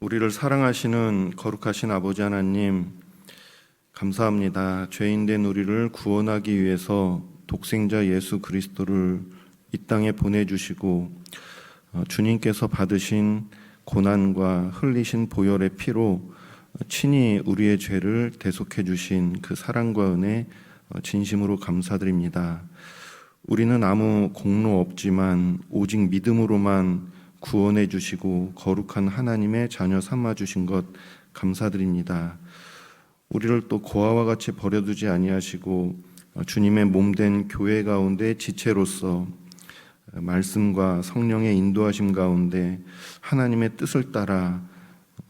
우리를 사랑하시는 거룩하신 아버지 하나님, 감사합니다. 죄인된 우리를 구원하기 위해서 독생자 예수 그리스도를 이 땅에 보내주시고 주님께서 받으신 고난과 흘리신 보혈의 피로 친히 우리의 죄를 대속해 주신 그 사랑과 은혜 진심으로 감사드립니다. 우리는 아무 공로 없지만 오직 믿음으로만 구원해 주시고 거룩한 하나님의 자녀 삼아 주신 것 감사드립니다. 우리를 또 고아와 같이 버려두지 아니하시고 주님의 몸된 교회 가운데 지체로서 말씀과 성령의 인도하심 가운데 하나님의 뜻을 따라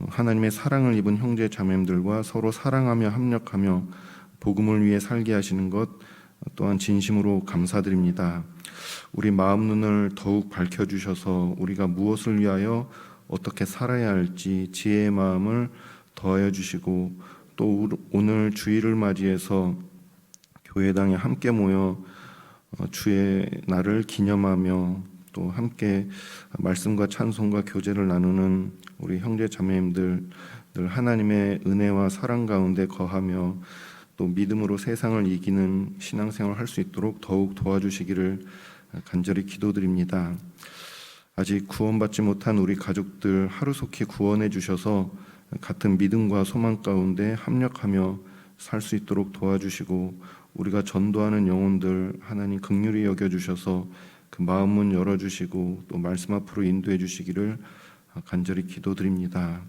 하나님의 사랑을 입은 형제 자매들과 서로 사랑하며 협력하며 복음을 위해 살게 하시는 것 또한 진심으로 감사드립니다. 우리 마음 눈을 더욱 밝혀주셔서 우리가 무엇을 위하여 어떻게 살아야 할지 지혜의 마음을 더하여 주시고 또 오늘 주일을 맞이해서 교회당에 함께 모여 주의 날을 기념하며 또 함께 말씀과 찬송과 교제를 나누는 우리 형제 자매님들 늘 하나님의 은혜와 사랑 가운데 거하며 또 믿음으로 세상을 이기는 신앙생활을 할 수 있도록 더욱 도와주시기를 간절히 기도드립니다. 아직 구원받지 못한 우리 가족들 하루속히 구원해 주셔서 같은 믿음과 소망 가운데 합력하며 살 수 있도록 도와주시고 우리가 전도하는 영혼들 하나님 긍휼히 여겨주셔서 그 마음문 열어주시고 또 말씀 앞으로 인도해 주시기를 간절히 기도드립니다.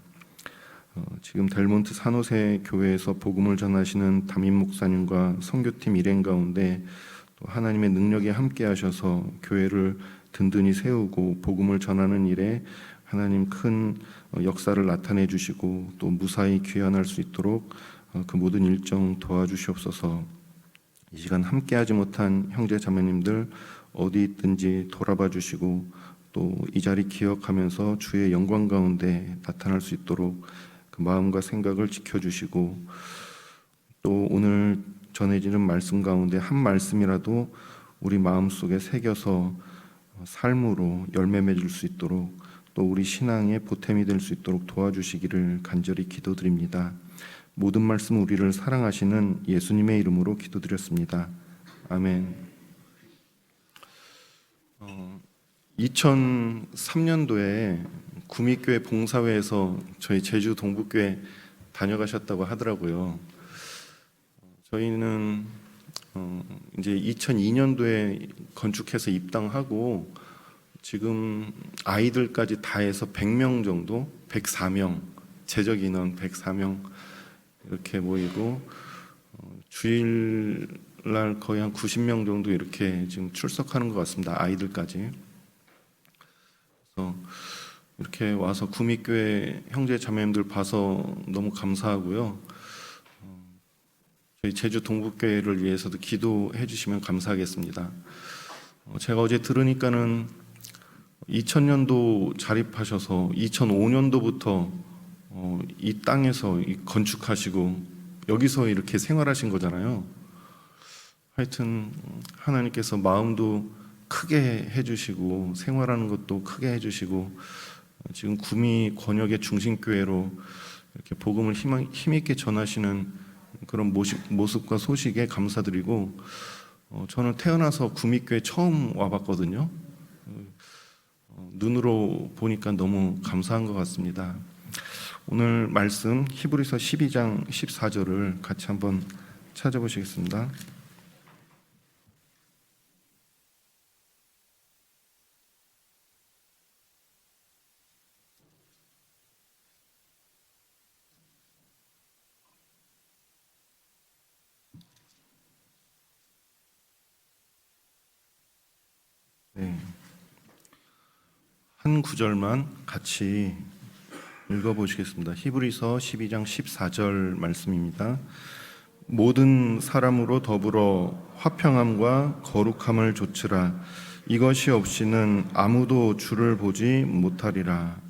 지금 델몬트 산호세 교회에서 복음을 전하시는 담임 목사님과 선교팀 일행 가운데 또 하나님의 능력이 함께 하셔서 교회를 든든히 세우고 복음을 전하는 일에 하나님 큰 역사를 나타내 주시고 또 무사히 귀환할 수 있도록 그 모든 일정 도와주시옵소서. 이 시간 함께하지 못한 형제 자매님들 어디 있든지 돌아봐 주시고 또 이 자리 기억하면서 주의 영광 가운데 나타날 수 있도록 그 마음과 생각을 지켜주시고 또 오늘 전해지는 말씀 가운데 한 말씀이라도 우리 마음속에 새겨서 삶으로 열매 맺을 수 있도록 또 우리 신앙의 보탬이 될 수 있도록 도와주시기를 간절히 기도드립니다. 모든 말씀 우리를 사랑하시는 예수님의 이름으로 기도드렸습니다. 아멘. 2003년도에 구미교회 봉사회에서 저희 제주 동북교회 다녀가셨다고 하더라고요. 저희는 이제 2002년도에 건축해서 입당하고 지금 아이들까지 다 해서 100명 정도, 104명, 제적 인원 104명 이렇게 모이고 주일날 거의 한 90명 정도 이렇게 지금 출석하는 것 같습니다. 아이들까지. 그래서 이렇게 와서 구미교회 형제 자매님들 봐서 너무 감사하고요. 저희 제주 동북교회를 위해서도 기도해 주시면 감사하겠습니다. 제가 어제 들으니까는 2000년도 자립하셔서 2005년도부터 이 땅에서 건축하시고 여기서 이렇게 생활하신 거잖아요. 하여튼 하나님께서 마음도 크게 해주시고 생활하는 것도 크게 해주시고 지금 구미 권역의 중심교회로 이렇게 복음을 힘있게 전하시는 그런 모습과 소식에 감사드리고 저는 태어나서 구미교회 처음 와봤거든요. 눈으로 보니까 너무 감사한 것 같습니다. 오늘 말씀 히브리서 12장 14절을 같이 한번 찾아보시겠습니다. 네. 한 구절만 같이 읽어보시겠습니다. 히브리서 12장 14절 말씀입니다. 모든 사람으로 더불어 화평함과 거룩함을 좇으라. 이것이 없이는 아무도 주를 보지 못하리라.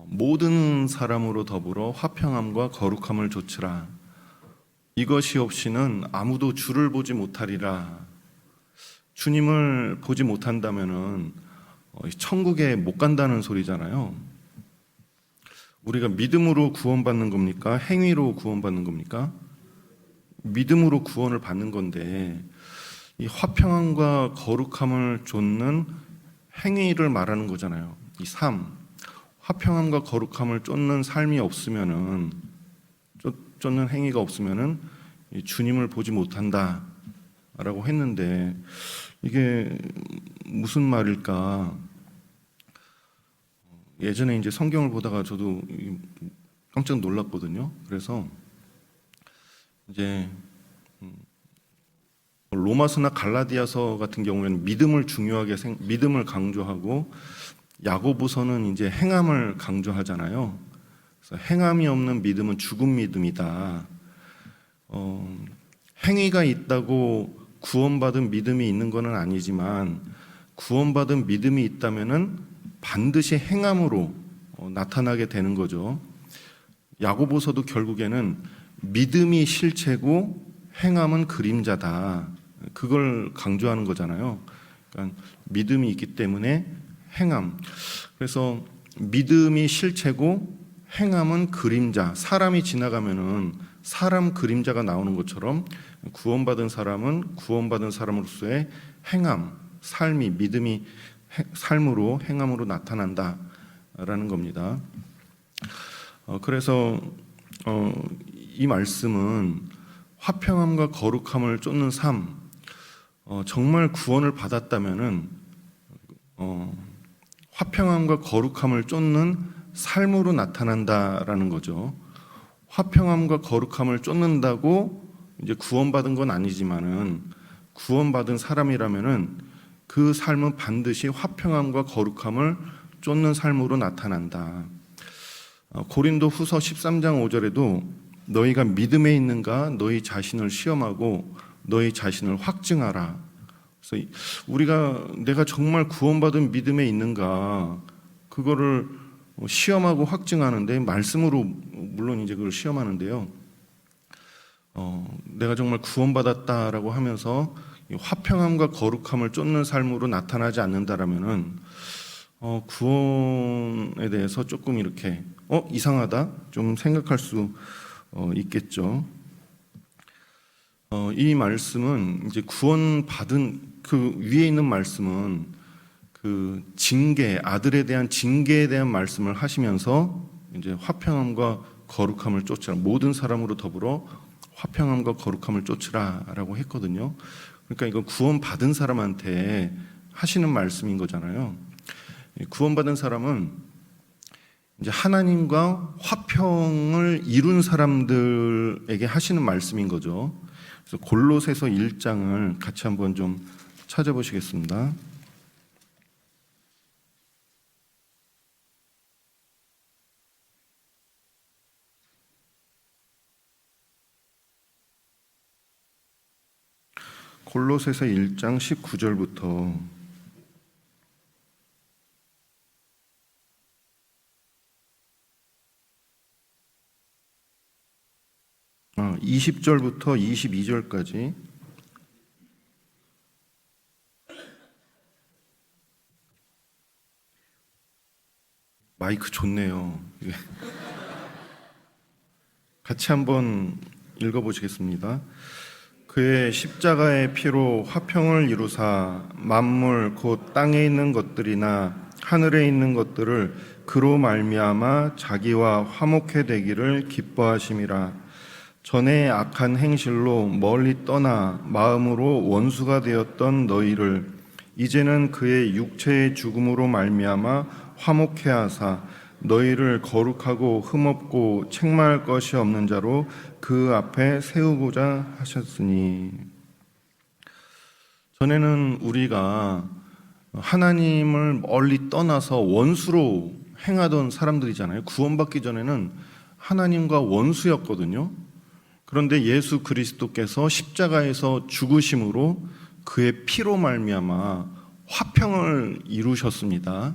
모든 사람으로 더불어 화평함과 거룩함을 좇으라. 이것이 없이는 아무도 주를 보지 못하리라. 주님을 보지 못한다면은 천국에 못 간다는 소리잖아요. 우리가 믿음으로 구원받는 겁니까? 행위로 구원받는 겁니까? 믿음으로 구원을 받는 건데, 이 화평함과 거룩함을 쫓는 행위를 말하는 거잖아요. 이 삶, 화평함과 거룩함을 쫓는 삶이 없으면은, 쫓는 행위가 없으면은 주님을 보지 못한다라고 했는데, 이게 무슨 말일까? 예전에 이제 성경을 보다가 저도 깜짝 놀랐거든요. 그래서 이제 로마서나 갈라디아서 같은 경우에는 믿음을 강조하고, 야고보서는 이제 행함을 강조하잖아요. 그래서 행함이 없는 믿음은 죽은 믿음이다. 행위가 있다고 구원받은 믿음이 있는 것은 아니지만, 구원받은 믿음이 있다면은 반드시 행함으로 나타나게 되는 거죠. 야고보서도 결국에는 믿음이 실체고 행함은 그림자다. 그걸 강조하는 거잖아요. 그러니까 믿음이 있기 때문에 행함. 그래서 믿음이 실체고 행함은 그림자. 사람이 지나가면은 사람 그림자가 나오는 것처럼 구원받은 사람은 구원받은 사람으로서의 행함, 삶이 믿음이 삶으로 행함으로 나타난다라는 겁니다. 그래서 이 말씀은 화평함과 거룩함을 쫓는 삶, 정말 구원을 받았다면은 화평함과 거룩함을 쫓는 삶으로 나타난다라는 거죠. 화평함과 거룩함을 쫓는다고 이제 구원받은 건 아니지만은, 구원받은 사람이라면은 그 삶은 반드시 화평함과 거룩함을 쫓는 삶으로 나타난다. 고린도 후서 13장 5절에도 너희가 믿음에 있는가 너희 자신을 시험하고 너희 자신을 확증하라. 그래서 내가 정말 구원받은 믿음에 있는가, 그거를 시험하고 확증하는데, 말씀으로 물론 이제 그걸 시험하는데요. 내가 정말 구원받았다라고 하면서 화평함과 거룩함을 쫓는 삶으로 나타나지 않는다라면은 구원에 대해서 조금 이렇게 이상하다 좀 생각할 수 있겠죠. 이 말씀은 이제 구원받은 그 위에 있는 말씀은 그 징계, 아들에 대한 징계에 대한 말씀을 하시면서 이제 화평함과 거룩함을 쫓으라, 모든 사람으로 더불어 화평함과 거룩함을 쫓으라라고 했거든요. 그러니까 이건 구원받은 사람한테 하시는 말씀인 거잖아요. 구원받은 사람은 이제 하나님과 화평을 이룬 사람들에게 하시는 말씀인 거죠. 그래서 골로새서 1장을 같이 한번 좀 찾아보시겠습니다. 골로새서 1장 19절부터 20절부터 22절까지. 마이크 좋네요. 같이 한번 읽어보시겠습니다. 그의 십자가의 피로 화평을 이루사 만물 곧 땅에 있는 것들이나 하늘에 있는 것들을 그로 말미암아 자기와 화목해 되기를 기뻐하심이라. 전에 악한 행실로 멀리 떠나 마음으로 원수가 되었던 너희를 이제는 그의 육체의 죽음으로 말미암아 화목해 하사 너희를 거룩하고 흠없고 책망할 것이 없는 자로 그 앞에 세우고자 하셨으니. 전에는 우리가 하나님을 멀리 떠나서 원수로 행하던 사람들이잖아요. 구원받기 전에는 하나님과 원수였거든요. 그런데 예수 그리스도께서 십자가에서 죽으심으로 그의 피로 말미암아 화평을 이루셨습니다.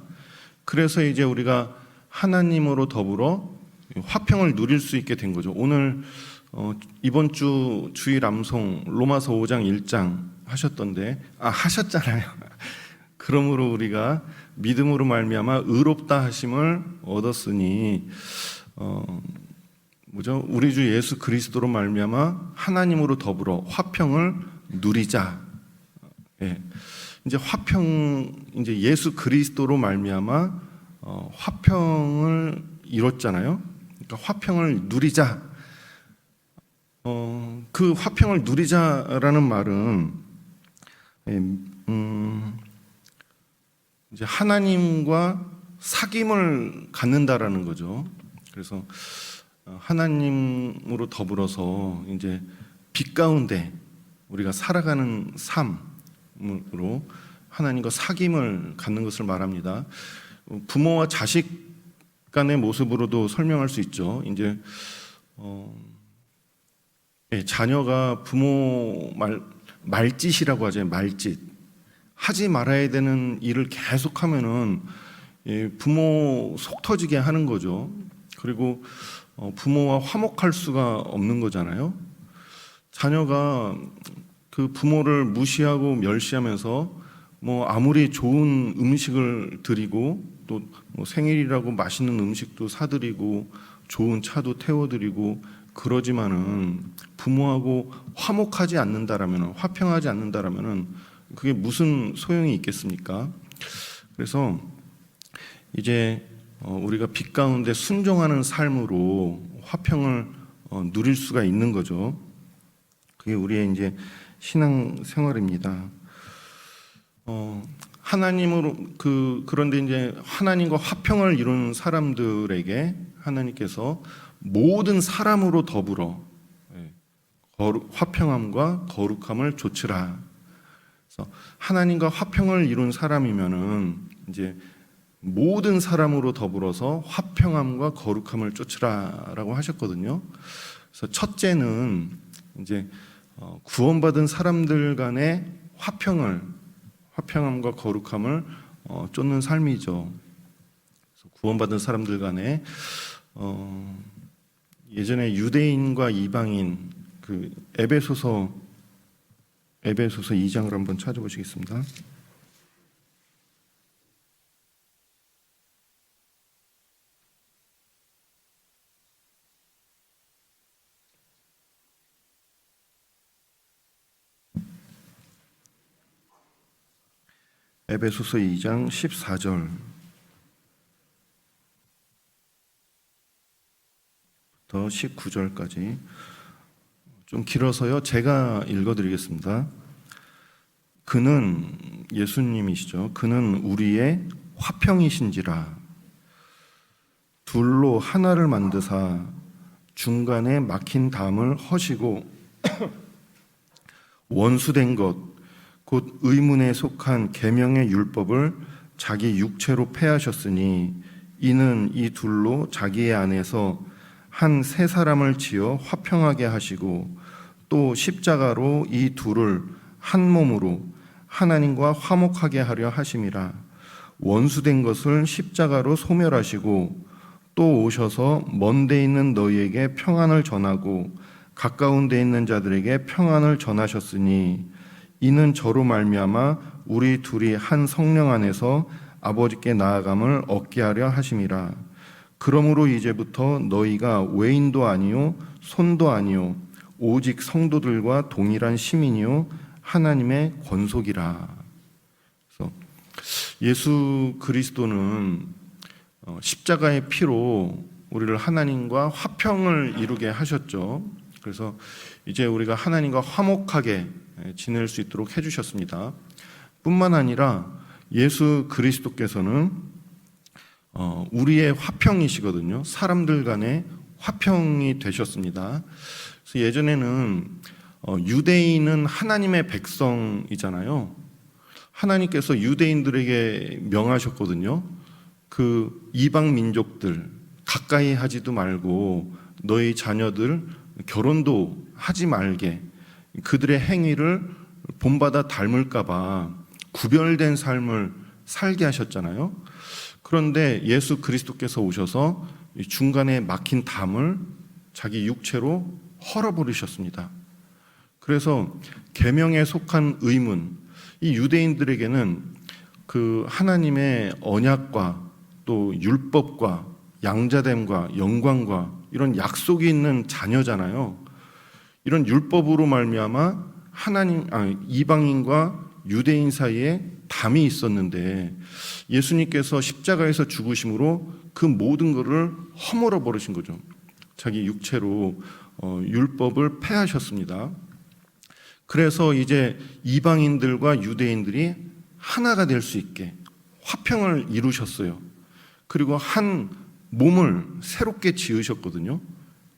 그래서 이제 우리가 하나님으로 더불어 화평을 누릴 수 있게 된 거죠. 오늘 이번 주 주일 암송 로마서 5장 1장 하셨던데, 하셨잖아요. 그러므로 우리가 믿음으로 말미암아 의롭다 하심을 얻었으니, 우리 주 예수 그리스도로 말미암아 하나님으로 더불어 화평을 누리자. 예. 이제 이제 예수 그리스도로 말미암아 화평을 이뤘잖아요. 그러니까 화평을 누리자. 그 화평을 누리자라는 말은 이제 하나님과 사귐을 갖는다라는 거죠. 그래서 하나님으로 더불어서 이제 빛 가운데 우리가 살아가는 삶으로 하나님과 사귐을 갖는 것을 말합니다. 부모와 자식 간의 모습으로도 설명할 수 있죠. 이제 자녀가 부모 말짓이라고 하죠. 말짓. 하지 말아야 되는 일을 계속하면은 부모 속 터지게 하는 거죠. 그리고 부모와 화목할 수가 없는 거잖아요. 자녀가 그 부모를 무시하고 멸시하면서 아무리 좋은 음식을 드리고 또 생일이라고 맛있는 음식도 사드리고 좋은 차도 태워드리고 그러지만은 부모하고 화목하지 않는다라면, 화평하지 않는다라면은 그게 무슨 소용이 있겠습니까? 그래서 이제 우리가 빛 가운데 순종하는 삶으로 화평을 누릴 수가 있는 거죠. 그게 우리의 이제 신앙 생활입니다. 하나님으로 그런데 이제 하나님과 화평을 이룬 사람들에게 하나님께서 모든 사람으로 더불어 화평함과 거룩함을 조치라. 그래서 하나님과 화평을 이룬 사람이면은 이제 모든 사람으로 더불어서 화평함과 거룩함을 쫓으라라고 하셨거든요. 그래서 첫째는 이제 구원받은 사람들 간의 화평함과 거룩함을 쫓는 삶이죠. 그래서 구원받은 사람들 간에 예전에 유대인과 이방인 그 에베소서 2장을 한번 찾아보시겠습니다. 에베소서 2장 14절 부터 19절까지 좀 길어서요. 제가 읽어드리겠습니다. 그는 예수님이시죠. 그는 우리의 화평이신지라 둘로 하나를 만드사 중간에 막힌 담을 허시고 원수된 것 곧 의문에 속한 계명의 율법을 자기 육체로 폐하셨으니 이는 이 둘로 자기의 안에서 한 새 사람을 지어 화평하게 하시고 또 십자가로 이 둘을 한 몸으로 하나님과 화목하게 하려 하심이라. 원수된 것을 십자가로 소멸하시고 또 오셔서 먼 데 있는 너희에게 평안을 전하고 가까운 데 있는 자들에게 평안을 전하셨으니 이는 저로 말미암아 우리 둘이 한 성령 안에서 아버지께 나아감을 얻게 하려 하심이라. 그러므로 이제부터 너희가 외인도 아니요 손도 아니요 오직 성도들과 동일한 시민이요 하나님의 권속이라. 그래서 예수 그리스도는 십자가의 피로 우리를 하나님과 화평을 이루게 하셨죠. 그래서 이제 우리가 하나님과 화목하게 지낼 수 있도록 해주셨습니다. 뿐만 아니라 예수 그리스도께서는 우리의 화평이시거든요. 사람들 간의 화평이 되셨습니다. 그래서 예전에는 유대인은 하나님의 백성이잖아요. 하나님께서 유대인들에게 명하셨거든요. 그 이방 민족들 가까이 하지도 말고 너희 자녀들 결혼도 하지 말게, 그들의 행위를 본받아 닮을까봐 구별된 삶을 살게 하셨잖아요. 그런데 예수 그리스도께서 오셔서 중간에 막힌 담을 자기 육체로 헐어버리셨습니다. 그래서 계명에 속한 의문, 이 유대인들에게는 그 하나님의 언약과 또 율법과 양자됨과 영광과 이런 약속이 있는 자녀잖아요. 이런 율법으로 말미암아 이방인과 유대인 사이에 담이 있었는데 예수님께서 십자가에서 죽으심으로 그 모든 것을 허물어 버리신 거죠. 자기 육체로 율법을 폐하셨습니다. 그래서 이제 이방인들과 유대인들이 하나가 될 수 있게 화평을 이루셨어요. 그리고 한 몸을 새롭게 지으셨거든요.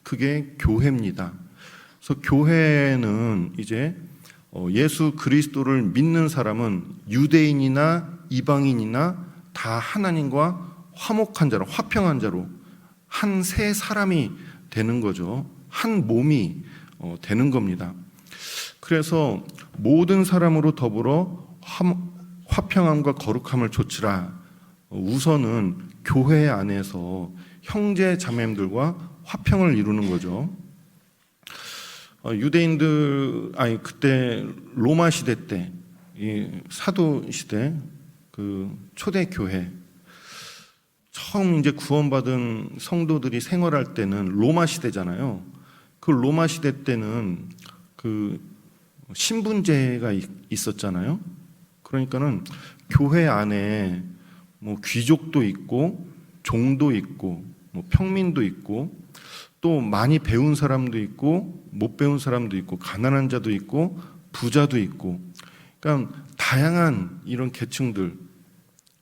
그게 교회입니다. 그래서 교회는 이제 예수 그리스도를 믿는 사람은 유대인이나 이방인이나 다 하나님과 화목한 자로, 화평한 자로 한 새 사람이 되는 거죠. 한 몸이 되는 겁니다. 그래서 모든 사람으로 더불어 화평함과 거룩함을 좇으라. 우선은 교회 안에서 형제 자매들과 화평을 이루는 거죠. 그때 로마 시대 때, 이 사도 시대 그 초대 교회 처음 이제 구원받은 성도들이 생활할 때는 로마 시대잖아요. 그 로마 시대 때는 그 신분제가 있었잖아요. 그러니까는 교회 안에 뭐 귀족도 있고 종도 있고 뭐 평민도 있고 또 많이 배운 사람도 있고 못 배운 사람도 있고 가난한 자도 있고 부자도 있고, 그러니까 다양한 이런 계층들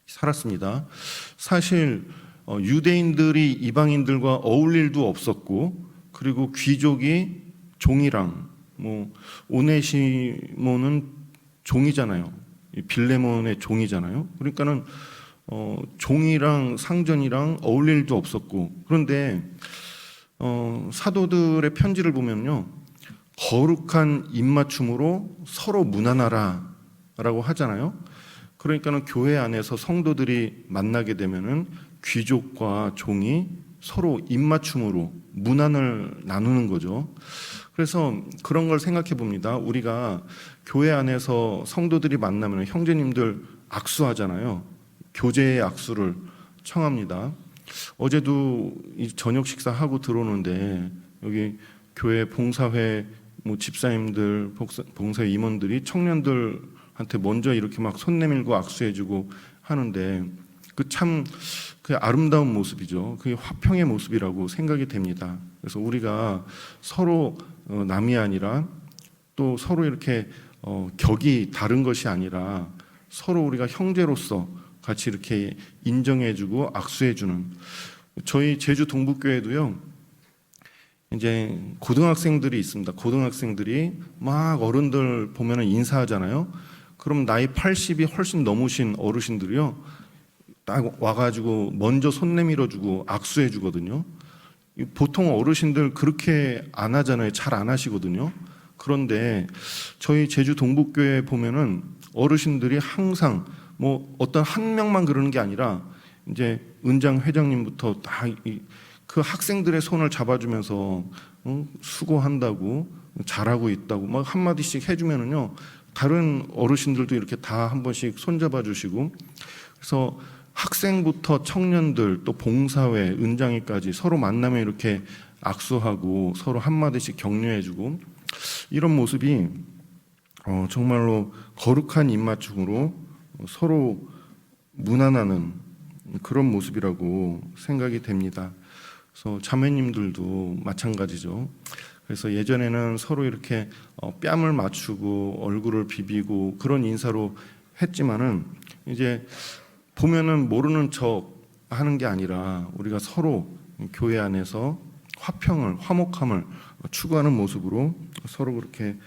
살았습니다. 사실 유대인들이 이방인들과 어울릴 일도 없었고, 그리고 귀족이 종이랑 뭐 오네시모는 종이잖아요. 빌레몬의 종이잖아요. 그러니까는 종이랑 상전이랑 어울릴 일도 없었고, 그런데 사도들의 편지를 보면요, 거룩한 입맞춤으로 서로 문안하라라고 하잖아요. 그러니까는 교회 안에서 성도들이 만나게 되면은 귀족과 종이 서로 입맞춤으로 문안을 나누는 거죠. 그래서 그런 걸 생각해 봅니다. 우리가 교회 안에서 성도들이 만나면 형제님들 악수하잖아요. 교제의 악수를 청합니다. 어제도 저녁 식사하고 들어오는데 여기 교회 봉사회 뭐 집사님들, 봉사회 임원들이 청년들한테 먼저 이렇게 막 손 내밀고 악수해주고 하는데 그 아름다운 모습이죠. 그게 화평의 모습이라고 생각이 됩니다. 그래서 우리가 서로 남이 아니라 또 서로 이렇게 격이 다른 것이 아니라 서로 우리가 형제로서 같이 이렇게 인정해주고 악수해주는, 저희 제주 동북교회도요, 이제 고등학생들이 있습니다. 고등학생들이 막 어른들 보면은 인사하잖아요. 그럼 나이 80이 훨씬 넘으신 어르신들이요, 딱 와가지고 먼저 손 내밀어주고 악수해주거든요. 보통 어르신들 그렇게 안 하잖아요. 잘 안 하시거든요. 그런데 저희 제주 동북교회 보면은 어르신들이 항상 뭐 어떤 한 명만 그러는 게 아니라 이제 은장 회장님부터 다 그 학생들의 손을 잡아주면서 수고한다고, 잘하고 있다고 막 한마디씩 해주면은요, 다른 어르신들도 이렇게 다 한 번씩 손잡아 주시고, 그래서 학생부터 청년들 또 봉사회 은장회까지 서로 만나면 이렇게 악수하고 서로 한마디씩 격려해주고, 이런 모습이 정말로 거룩한 입맞춤으로 서로 문안하는 그런 모습이라고 생각이 됩니다. 그래서 자매님들도 마찬가지죠. 그래서 예전에는 서로 이렇게 뺨을 맞추고 얼굴을 비비고 그런 인사로 했지만은 이제 보면은 모르는 척 하는 게 아니라 우리가 서로 교회 안에서 화평을, 화목함을 추구하는 모습으로 서로 그렇게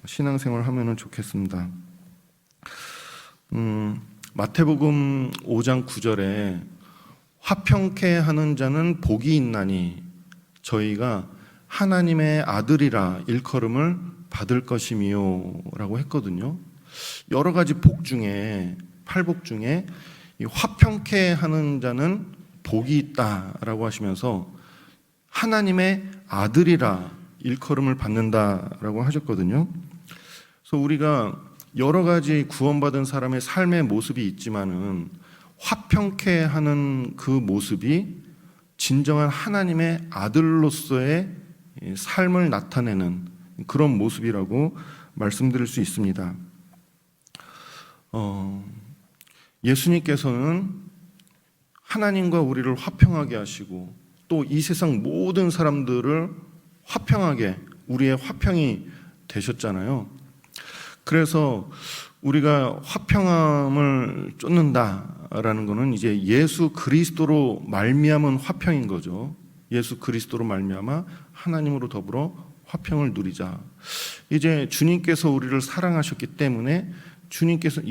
신앙생활을 하면은 좋겠습니다. 마태복음 5장 9절에 화평케 하는 자는 복이 있나니 저희가 하나님의 아들이라 일컬음을 받을 것이미요 라고 했거든요. 여러 가지 복 중에, 팔복 중에 이 화평케 하는 자는 복이 있다라고 하시면서 하나님의 아들이라 일컬음을 받는다라고 하셨거든요. 그래서 우리가 여러 가지 구원받은 사람의 삶의 모습이 있지만은 화평케 하는 그 모습이 진정한 하나님의 아들로서의 삶을 나타내는 그런 모습이라고 말씀드릴 수 있습니다. 예수님께서는 하나님과 우리를 화평하게 하시고 또 이 세상 모든 사람들을 화평하게, 우리의 화평이 되셨잖아요. 그래서 우리가 화평함을 쫓는다라는 것은 이제 예수 그리스도로 말미암은 화평인 거죠. 예수 그리스도로 말미암아 하나님으로 더불어 화평을 누리자. 이제 주님께서 우리를 사랑하셨기 때문에 주님께서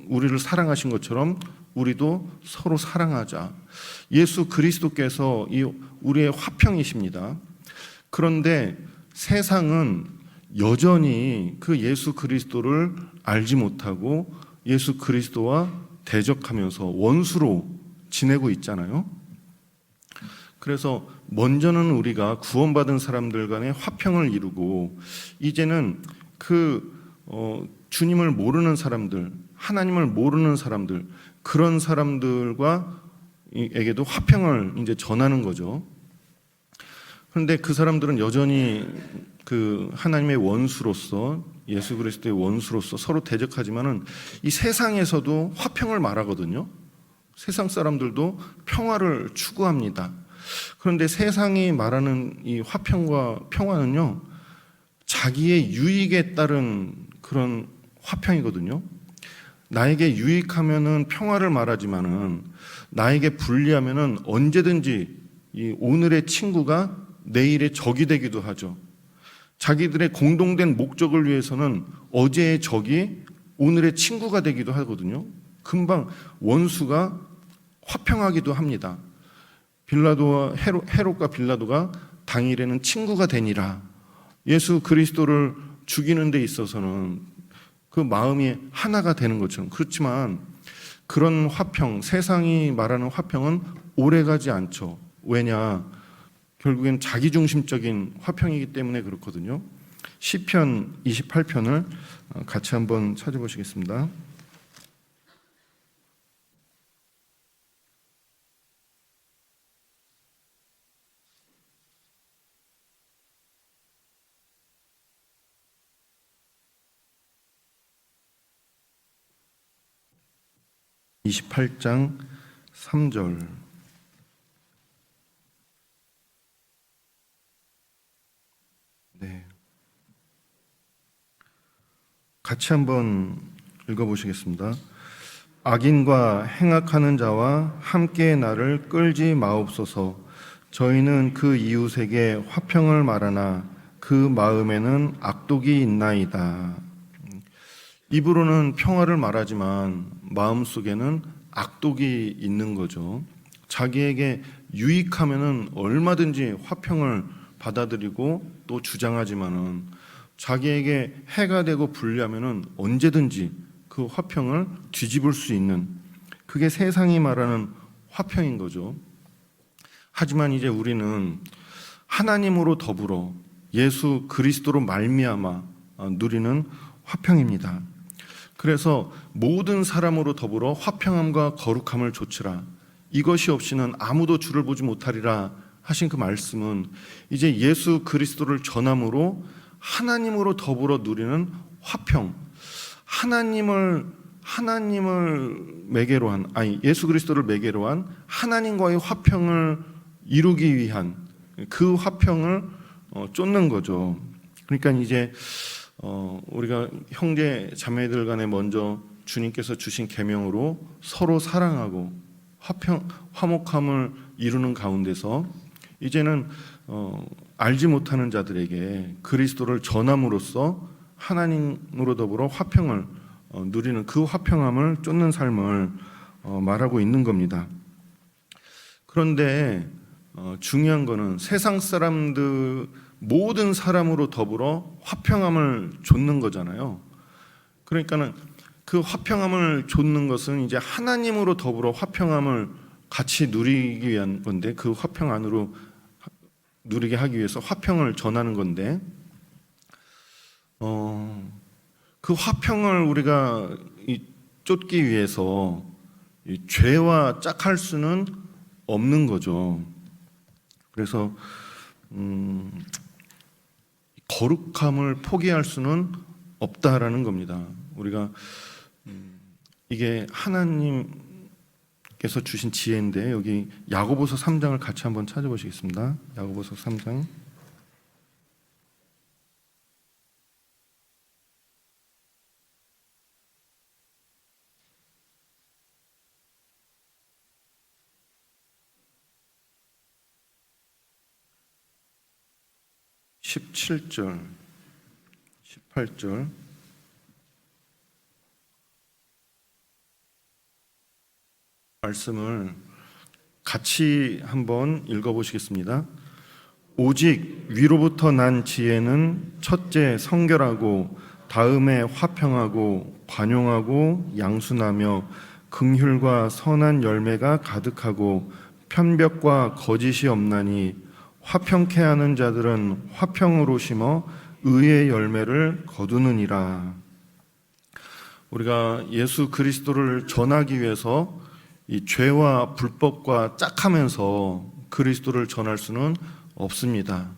우리를 사랑하신 것처럼 우리도 서로 사랑하자. 예수 그리스도께서 우리의 화평이십니다. 그런데 세상은 여전히 그 예수 그리스도를 알지 못하고 예수 그리스도와 대적하면서 원수로 지내고 있잖아요. 그래서 먼저는 우리가 구원받은 사람들 간의 화평을 이루고 이제는 주님을 모르는 사람들, 하나님을 모르는 사람들, 그런 사람들과에게도 화평을 이제 전하는 거죠. 그런데 그 사람들은 여전히 그 하나님의 원수로서, 예수 그리스도의 원수로서 서로 대적하지만은 이 세상에서도 화평을 말하거든요. 세상 사람들도 평화를 추구합니다. 그런데 세상이 말하는 이 화평과 평화는요, 자기의 유익에 따른 그런 화평이거든요. 나에게 유익하면은 평화를 말하지만은 나에게 불리하면은 언제든지 이 오늘의 친구가 내일의 적이 되기도 하죠. 자기들의 공동된 목적을 위해서는 어제의 적이 오늘의 친구가 되기도 하거든요. 금방 원수가 화평하기도 합니다. 헤롯과 빌라도가 당일에는 친구가 되니라. 예수 그리스도를 죽이는 데 있어서는 그 마음이 하나가 되는 것처럼. 그렇지만 그런 화평, 세상이 말하는 화평은 오래가지 않죠. 왜냐? 결국엔 자기중심적인 화평이기 때문에 그렇거든요. 시편 28편을 같이 한번 찾아보시겠습니다. (28장) 3절. 네. 같이 한번 읽어보시겠습니다. 악인과 행악하는 자와 함께 나를 끌지 마옵소서. 저희는 그 이웃에게 화평을 말하나 그 마음에는 악독이 있나이다. 입으로는 평화를 말하지만 마음속에는 악독이 있는 거죠. 자기에게 유익하면은 얼마든지 화평을 받아들이고 또 주장하지만은 자기에게 해가 되고 불리하면은 언제든지 그 화평을 뒤집을 수 있는, 그게 세상이 말하는 화평인 거죠. 하지만 이제 우리는 하나님으로 더불어 예수 그리스도로 말미암아 누리는 화평입니다. 그래서 모든 사람으로 더불어 화평함과 거룩함을 좇으라. 이것이 없이는 아무도 주를 보지 못하리라 하신 그 말씀은 이제 예수 그리스도를 전함으로 하나님으로 더불어 누리는 화평, 하나님을 매개로 한, 예수 그리스도를 매개로 한 하나님과의 화평을 이루기 위한 그 화평을 쫓는 거죠. 그러니까 이제 우리가 형제 자매들 간에 먼저 주님께서 주신 계명으로 서로 사랑하고 화목함을 이루는 가운데서 이제는 알지 못하는 자들에게 그리스도를 전함으로써 하나님으로 더불어 화평을 누리는 그 화평함을 쫓는 삶을 말하고 있는 겁니다. 그런데 중요한 거는 세상 사람들 모든 사람으로 더불어 화평함을 좇는 거잖아요. 그러니까는 그 화평함을 좇는 것은 이제 하나님으로 더불어 화평함을 같이 누리기 위한 건데, 그 화평 안으로 누리게 하기 위해서 화평을 전하는 건데, 그 화평을 우리가 쫓기 위해서 죄와 짝할 수는 없는 거죠. 그래서 거룩함을 포기할 수는 없다라는 겁니다. 우리가 이게 하나님께서 주신 지혜인데, 여기 야고보서 3장을 같이 한번 찾아보시겠습니다. 야고보서 3장 17절 18절 말씀을 같이 한번 읽어보시겠습니다. 오직 위로부터 난 지혜는 첫째 성결하고 다음에 화평하고 관용하고 양순하며 긍휼과 선한 열매가 가득하고 편벽과 거짓이 없나니 화평케 하는 자들은 화평으로 심어 의의 열매를 거두느니라. 우리가 예수 그리스도를 전하기 위해서 이 죄와 불법과 짝하면서 그리스도를 전할 수는 없습니다.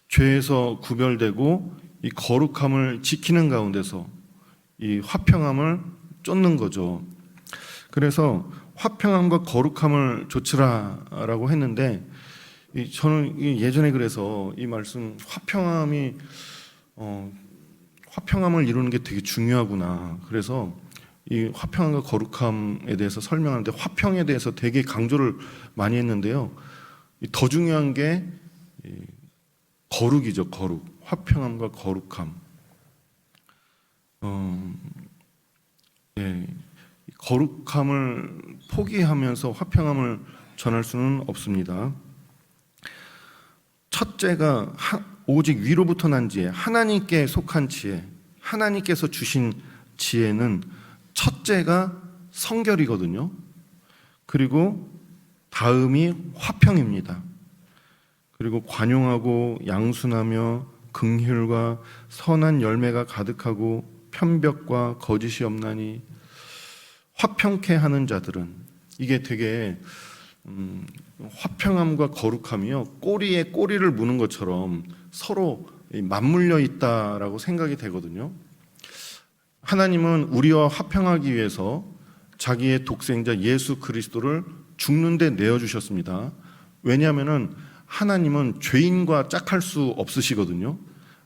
죄에서 구별되고 이 거룩함을 지키는 가운데서 이 화평함을 쫓는 거죠. 그래서 화평함과 거룩함을 좇으라라고 했는데, 저는 예전에 그래서 이 말씀 화평함을 이루는 게 되게 중요하구나. 그래서 이 화평함과 거룩함에 대해서 설명하는데 화평에 대해서 되게 강조를 많이 했는데요. 더 중요한 게 거룩이죠. 거룩. 화평함과 거룩함. 거룩함을 포기하면서 화평함을 전할 수는 없습니다. 첫째가 오직 위로부터 난 지혜, 하나님께 속한 지혜, 하나님께서 주신 지혜는 첫째가 성결이거든요. 그리고 다음이 화평입니다. 그리고 관용하고 양순하며 긍휼과 선한 열매가 가득하고 편벽과 거짓이 없나니, 화평케 하는 자들은, 이게 되게 화평함과 거룩함이요, 꼬리에 꼬리를 무는 것처럼 서로 맞물려 있다라고 생각이 되거든요. 하나님은 우리와 화평하기 위해서 자기의 독생자 예수 그리스도를 죽는 데 내어주셨습니다. 왜냐하면 하나님은 죄인과 짝할 수 없으시거든요.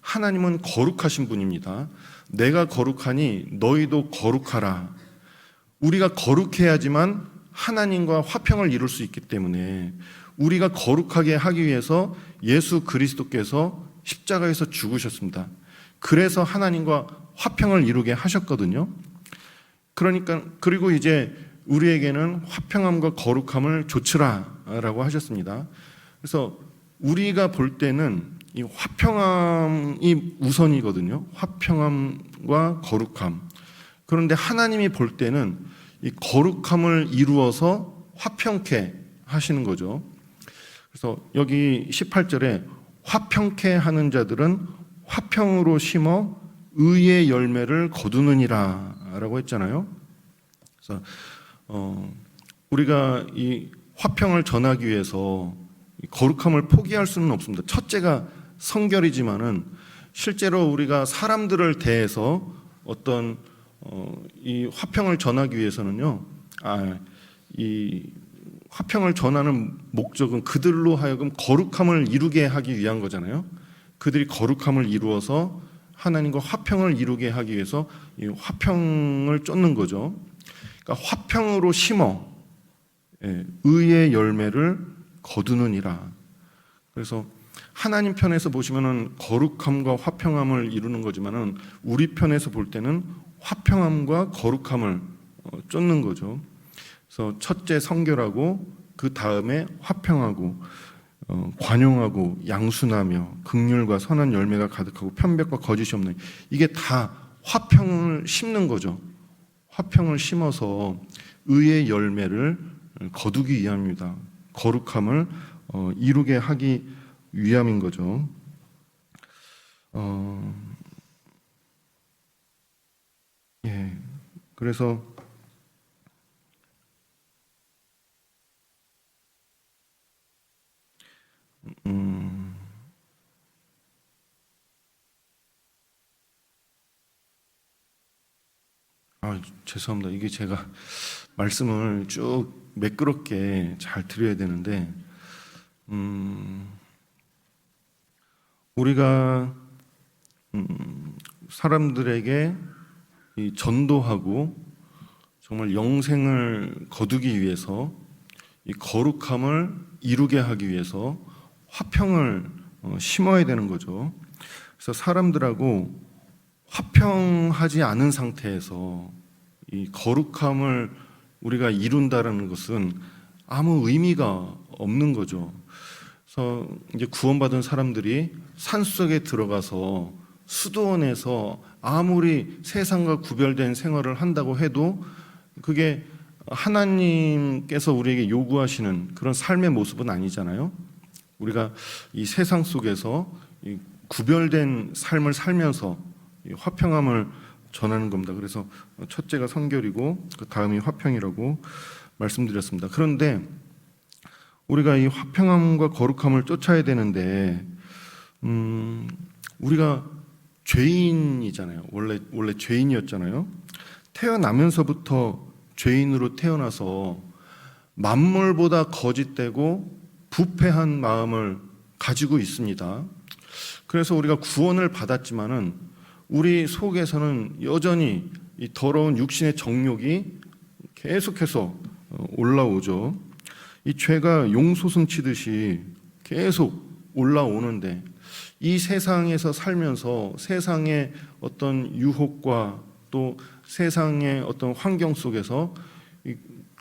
하나님은 거룩하신 분입니다. 내가 거룩하니 너희도 거룩하라. 우리가 거룩해야지만 하나님과 화평을 이룰 수 있기 때문에, 우리가 거룩하게 하기 위해서 예수 그리스도께서 십자가에서 죽으셨습니다. 그래서 하나님과 화평을 이루게 하셨거든요. 그리고 이제 우리에게는 화평함과 거룩함을 좇으라라고 하셨습니다. 그래서 우리가 볼 때는 이 화평함이 우선이거든요. 화평함과 거룩함. 그런데 하나님이 볼 때는 이 거룩함을 이루어서 화평케 하시는 거죠. 그래서 여기 18절에 화평케 하는 자들은 화평으로 심어 의의 열매를 거두느니라 라고 했잖아요. 그래서 우리가 이 화평을 전하기 위해서 거룩함을 포기할 수는 없습니다. 첫째가 성결이지만은 실제로 우리가 사람들을 대해서 어떤 이 화평을 전하기 위해서는요, 이 화평을 전하는 목적은 그들로 하여금 거룩함을 이루게 하기 위한 거잖아요. 그들이 거룩함을 이루어서 하나님과 화평을 이루게 하기 위해서 이 화평을 쫓는 거죠. 그러니까 화평으로 심어 의의 열매를 거두느니라. 그래서 하나님 편에서 보시면은 거룩함과 화평함을 이루는 거지만은 우리 편에서 볼 때는 화평함과 거룩함을 쫓는 거죠. 그래서 첫째 성결하고 그 다음에 화평하고 관용하고 양순하며 긍휼과 선한 열매가 가득하고 편벽과 거짓이 없는, 이게 다 화평을 심는 거죠. 화평을 심어서 의의 열매를 거두기 위함입니다. 거룩함을 이루게 하기 위함인 거죠. 그래서 죄송합니다. 이게 제가 말씀을 쭉 매끄럽게 잘 드려야 되는데, 우리가 사람들에게 이 전도하고 정말 영생을 거두기 위해서 이 거룩함을 이루게 하기 위해서 화평을 심어야 되는 거죠. 그래서 사람들하고 화평하지 않은 상태에서 이 거룩함을 우리가 이룬다는 것은 아무 의미가 없는 거죠. 그래서 이제 구원받은 사람들이 산속에 들어가서 수도원에서 아무리 세상과 구별된 생활을 한다고 해도 그게 하나님께서 우리에게 요구하시는 그런 삶의 모습은 아니잖아요. 우리가 이 세상 속에서 이 구별된 삶을 살면서 이 화평함을 전하는 겁니다. 그래서 첫째가 성결이고 그 다음이 화평이라고 말씀드렸습니다. 그런데 우리가 이 화평함과 거룩함을 쫓아야 되는데 우리가 죄인이잖아요. 원래 죄인이었잖아요. 태어나면서부터 죄인으로 태어나서 만물보다 거짓되고 부패한 마음을 가지고 있습니다. 그래서 우리가 구원을 받았지만은 우리 속에서는 여전히 이 더러운 육신의 정욕이 계속해서 올라오죠. 이 죄가 용솟음 치듯이 계속 올라오는데 이 세상에서 살면서 세상의 어떤 유혹과 또 세상의 어떤 환경 속에서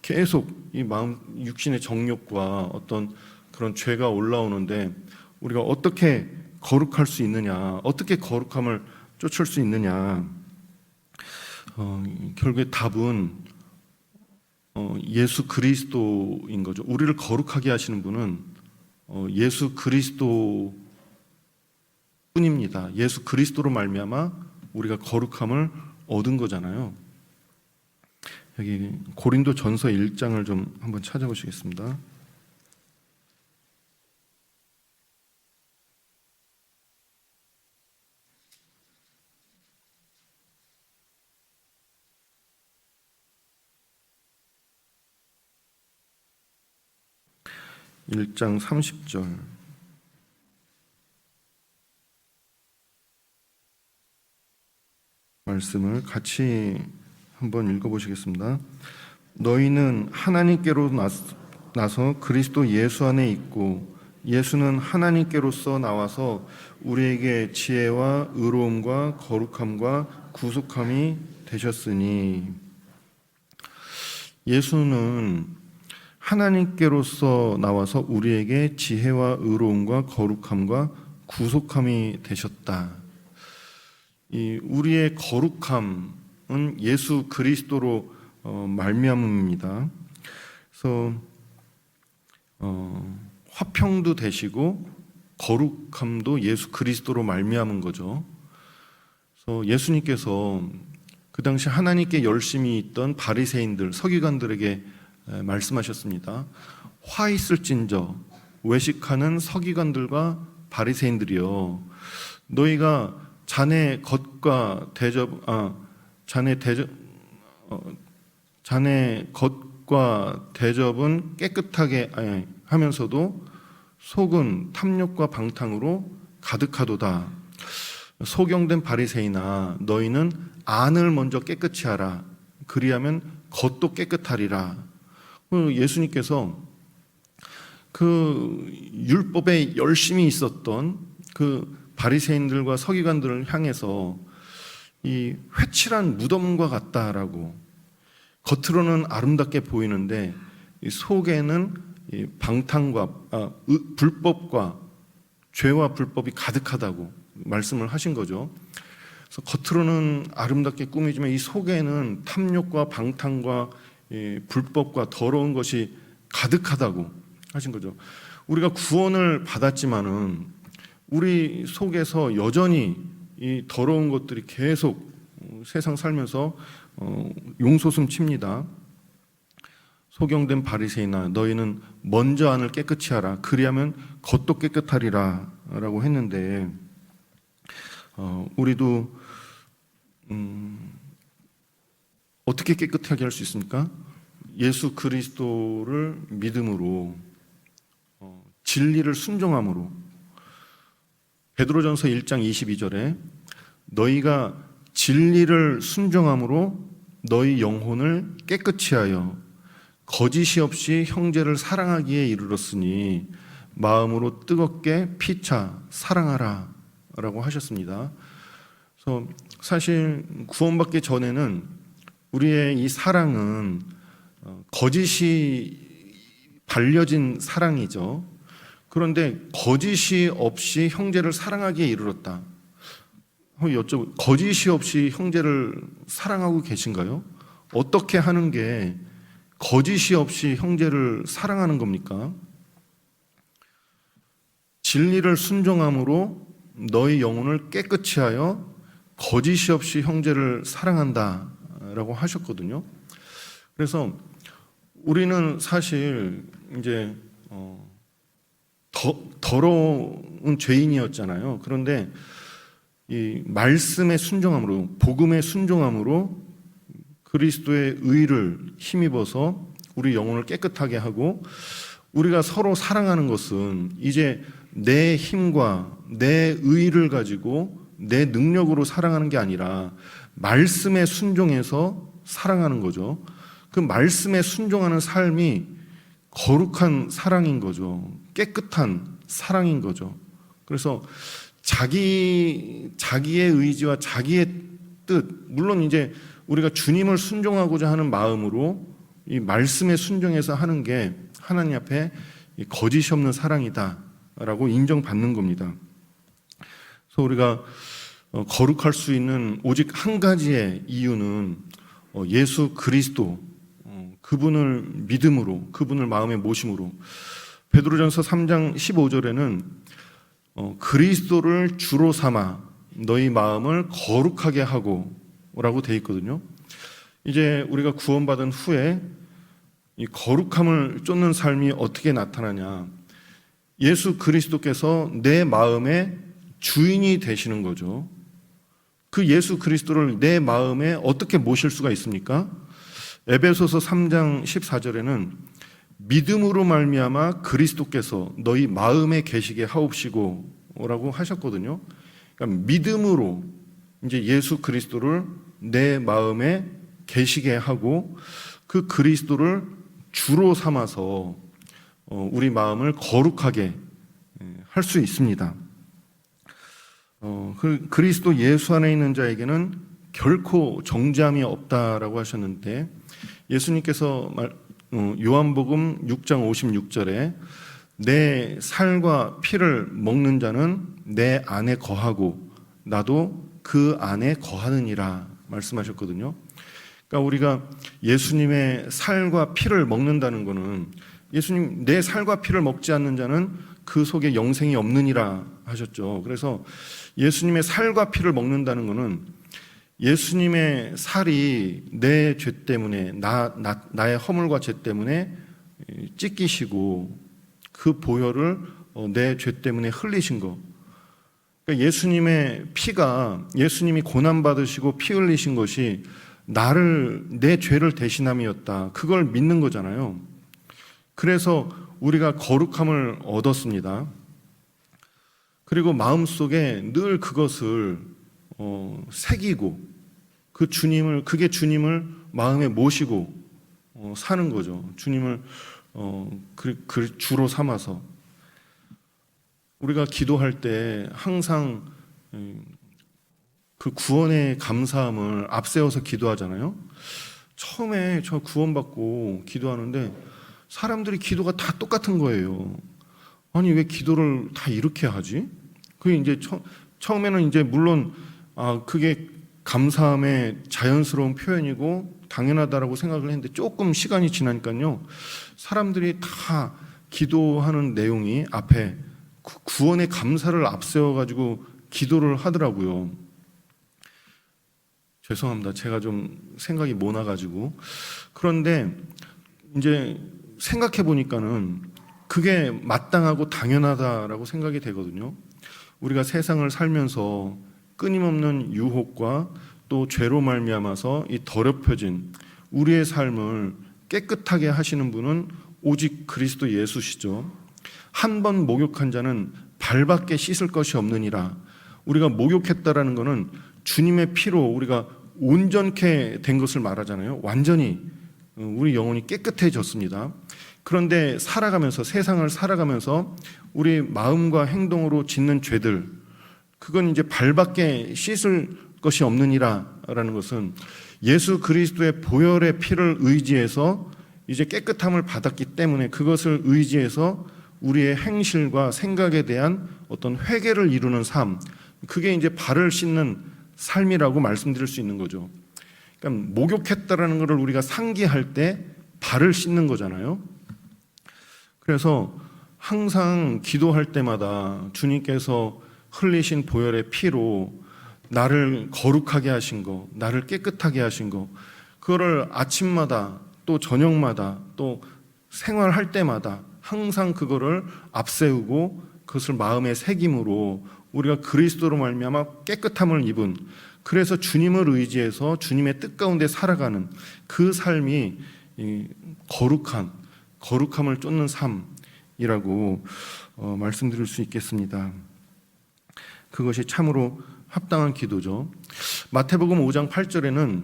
계속 이 마음 육신의 정욕과 어떤 그런 죄가 올라오는데 우리가 어떻게 거룩할 수 있느냐, 어떻게 거룩함을 쫓을 수 있느냐. 결국에 답은 예수 그리스도인 거죠. 우리를 거룩하게 하시는 분은 예수 그리스도 뿐입니다. 예수 그리스도로 말미암아 우리가 거룩함을 얻은 거잖아요. 여기 고린도전서 1장을 좀 한번 찾아보시겠습니다. (1장 30절) 말씀을 같이 한번 읽어보시겠습니다. 너희는 하나님께로 나서 그리스도 예수 안에 있고 예수는 하나님께로서 나와서 우리에게 지혜와 의로움과 거룩함과 구속함이 되셨으니, 예수는 하나님께로서 나와서 우리에게 지혜와 의로움과 거룩함과 구속함이 되셨다. 이 우리의 거룩함은 예수 그리스도로 말미암음입니다. 그래서 화평도 되시고 거룩함도 예수 그리스도로 말미암은 거죠. 그래서 예수님께서 그 당시 하나님께 열심히 있던 바리새인들, 서기관들에게 말씀하셨습니다. 화 있을진저 외식하는 서기관들과 바리새인들이여, 너희가 자네 겉과 대접은 깨끗하게 하면서도 속은 탐욕과 방탕으로 가득하도다. 소경된 바리새인아, 너희는 안을 먼저 깨끗이 하라. 그리하면 겉도 깨끗하리라. 예수님께서 그 율법에 열심히 있었던 그 바리새인들과 서기관들을 향해서 이 회칠한 무덤과 같다라고, 겉으로는 아름답게 보이는데 이 속에는 이 방탕과 불법과 죄와 불법이 가득하다고 말씀을 하신 거죠. 그래서 겉으로는 아름답게 꾸미지만 이 속에는 탐욕과 방탕과 이 불법과 더러운 것이 가득하다고 하신 거죠. 우리가 구원을 받았지만은 우리 속에서 여전히 이 더러운 것들이 계속 세상 살면서 용솟음 칩니다. 소경된 바리새인아, 너희는 먼저 안을 깨끗이 하라. 그리하면 겉도 깨끗하리라 라고 했는데, 우리도 어떻게 깨끗하게 할 수 있습니까? 예수 그리스도를 믿음으로, 진리를 순종함으로. 베드로전서 1장 22절에 너희가 진리를 순종함으로 너희 영혼을 깨끗이 하여 거짓이 없이 형제를 사랑하기에 이르렀으니 마음으로 뜨겁게 피차 사랑하라 라고 하셨습니다. 그래서 사실 구원받기 전에는 우리의 이 사랑은 거짓이 발려진 사랑이죠. 그런데 거짓이 없이 형제를 사랑하기에 이르렀다. 거짓이 없이 형제를 사랑하고 계신가요? 어떻게 하는 게 거짓이 없이 형제를 사랑하는 겁니까? 진리를 순종함으로 너희 영혼을 깨끗이 하여 거짓이 없이 형제를 사랑한다 라고 하셨거든요. 그래서 우리는 사실 이제 더러운 죄인이었잖아요. 그런데 이 말씀에 순종함으로, 복음에 순종함으로 그리스도의 의를 힘입어서 우리 영혼을 깨끗하게 하고, 우리가 서로 사랑하는 것은 이제 내 힘과 내 의를 가지고 내 능력으로 사랑하는 게 아니라 말씀에 순종해서 사랑하는 거죠. 그 말씀에 순종하는 삶이 거룩한 사랑인 거죠. 깨끗한 사랑인 거죠. 그래서 자기의 의지와 자기의 뜻, 물론 이제 우리가 주님을 순종하고자 하는 마음으로 이 말씀에 순종해서 하는 게 하나님 앞에 거짓이 없는 사랑이다라고 인정받는 겁니다. 그래서 우리가 거룩할 수 있는 오직 한 가지의 이유는 예수 그리스도, 그분을 믿음으로, 그분을 마음에 모심으로. 베드로전서 3장 15절에는 그리스도를 주로 삼아 너희 마음을 거룩하게 하고 라고 되어 있거든요. 이제 우리가 구원받은 후에 이 거룩함을 쫓는 삶이 어떻게 나타나냐? 예수 그리스도께서 내 마음의 주인이 되시는 거죠. 그 예수 그리스도를 내 마음에 어떻게 모실 수가 있습니까? 에베소서 3장 14절에는 믿음으로 말미암아 그리스도께서 너희 마음에 계시게 하옵시고 라고 하셨거든요. 그러니까 믿음으로 이제 예수 그리스도를 내 마음에 계시게 하고 그 그리스도를 주로 삼아서 우리 마음을 거룩하게 할 수 있습니다. 그리스도 예수 안에 있는 자에게는 결코 정죄함이 없다라고 하셨는데, 예수님께서 요한복음 6장 56절에 내 살과 피를 먹는 자는 내 안에 거하고 나도 그 안에 거하느니라 말씀하셨거든요. 그러니까 우리가 예수님의 살과 피를 먹는다는 것은, 예수님 내 살과 피를 먹지 않는 자는 그 속에 영생이 없느니라 하셨죠. 그래서 예수님의 살과 피를 먹는다는 것은 예수님의 살이 내 죄 때문에, 나의 허물과 죄 때문에 찢기시고 그 보혈을 내 죄 때문에 흘리신 것. 그러니까 예수님의 피가, 예수님이 고난받으시고 피 흘리신 것이 내 죄를 대신함이었다. 그걸 믿는 거잖아요. 그래서 우리가 거룩함을 얻었습니다. 그리고 마음속에 늘 그것을 새기고 그게 주님을 마음에 모시고 사는 거죠. 주님을 그 주로 삼아서. 우리가 기도할 때 항상 그 구원의 감사함을 앞세워서 기도하잖아요. 처음에 저 구원받고 기도하는데 사람들이 기도가 다 똑같은 거예요. 아니 왜 기도를 다 이렇게 하지? 그게 이제 처음에는 이제 물론 그게 감사함의 자연스러운 표현이고 당연하다라고 생각을 했는데, 조금 시간이 지나니까요, 사람들이 다 기도하는 내용이 앞에 구원의 감사를 앞세워가지고 기도를 하더라고요. 죄송합니다. 제가 좀 생각이 모나가지고. 그런데 이제 생각해 보니까는 그게 마땅하고 당연하다라고 생각이 되거든요. 우리가 세상을 살면서 끊임없는 유혹과 또 죄로 말미암아서 이 더럽혀진 우리의 삶을 깨끗하게 하시는 분은 오직 그리스도 예수시죠. 한 번 목욕한 자는 발밖에 씻을 것이 없느니라. 우리가 목욕했다라는 것은 주님의 피로 우리가 온전케 된 것을 말하잖아요. 완전히 우리 영혼이 깨끗해졌습니다. 그런데 살아가면서, 세상을 살아가면서 우리 마음과 행동으로 짓는 죄들, 그건 이제 발밖에 씻을 것이 없느니라 라는 것은 예수 그리스도의 보혈의 피를 의지해서 이제 깨끗함을 받았기 때문에 그것을 의지해서 우리의 행실과 생각에 대한 어떤 회개를 이루는 삶, 그게 이제 발을 씻는 삶이라고 말씀드릴 수 있는 거죠. 그러니까 목욕했다라는 것을 우리가 상기할 때 발을 씻는 거잖아요. 그래서 항상 기도할 때마다 주님께서 흘리신 보혈의 피로 나를 거룩하게 하신 거, 나를 깨끗하게 하신 거, 그거를 아침마다 또 저녁마다 또 생활할 때마다 항상 그거를 앞세우고 그것을 마음에 새김으로 우리가 그리스도로 말미암아 깨끗함을 입은, 그래서 주님을 의지해서 주님의 뜻 가운데 살아가는 그 삶이 거룩함을 쫓는 삶이라고 말씀드릴 수 있겠습니다. 그것이 참으로 합당한 기도죠. 마태복음 5장 8절에는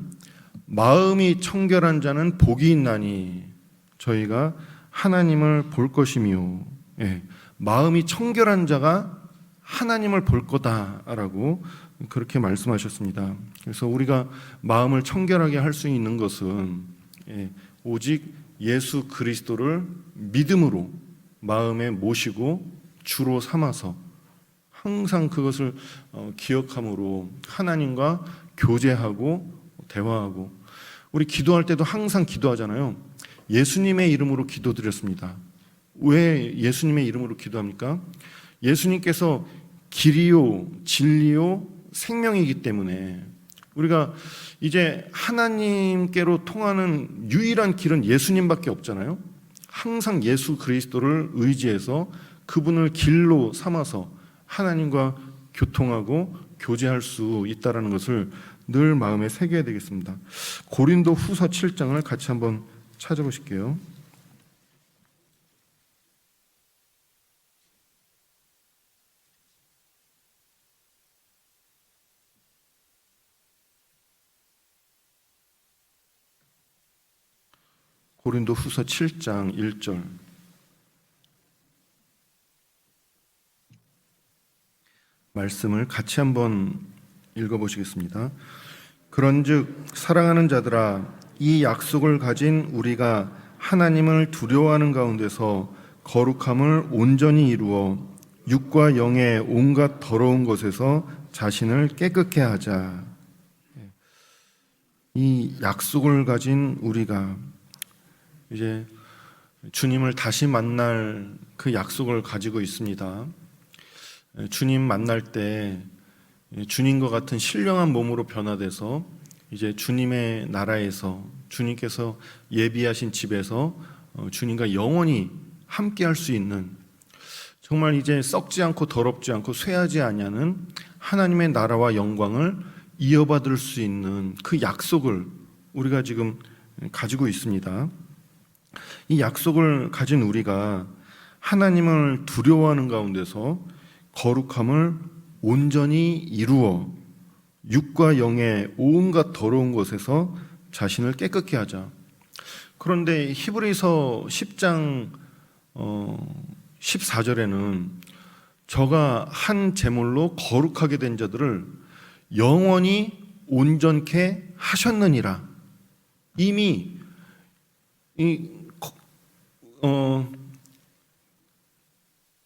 마음이 청결한 자는 복이 있나니 저희가 하나님을 볼 것이며, 마음이 청결한 자가 하나님을 볼 거다라고 그렇게 말씀하셨습니다. 그래서 우리가 마음을 청결하게 할 수 있는 것은 오직 예수 그리스도를 믿음으로 마음에 모시고 주로 삼아서 항상 그것을 기억함으로 하나님과 교제하고 대화하고, 우리 기도할 때도 항상 기도하잖아요. 예수님의 이름으로 기도드렸습니다. 왜 예수님의 이름으로 기도합니까? 예수님께서 길이요 진리요 생명이기 때문에 우리가 이제 하나님께로 통하는 유일한 길은 예수님밖에 없잖아요. 항상 예수 그리스도를 의지해서 그분을 길로 삼아서 하나님과 교통하고 교제할 수 있다는 것을 늘 마음에 새겨야 되겠습니다. 고린도 후서 7장을 같이 한번 찾아보실게요. 고린도 후서 7장 1절. 말씀을 같이 한번 읽어보시겠습니다. 그런즉 사랑하는 자들아, 이 약속을 가진 우리가 하나님을 두려워하는 가운데서 거룩함을 온전히 이루어 육과 영의 온갖 더러운 것에서 자신을 깨끗게 하자. 이 약속을 가진 우리가 이제 주님을 다시 만날 그 약속을 가지고 있습니다. 주님 만날 때 주님과 같은 신령한 몸으로 변화돼서 이제 주님의 나라에서 주님께서 예비하신 집에서 주님과 영원히 함께 할 수 있는, 정말 이제 썩지 않고 더럽지 않고 쇠하지 아니하는 하나님의 나라와 영광을 이어받을 수 있는 그 약속을 우리가 지금 가지고 있습니다. 이 약속을 가진 우리가 하나님을 두려워하는 가운데서 거룩함을 온전히 이루어 육과 영의 온갖 더러운 것에서 자신을 깨끗게 하자. 그런데 히브리서 10장 14절에는 저가 한 제물로 거룩하게 된 자들을 영원히 온전케 하셨느니라. 이미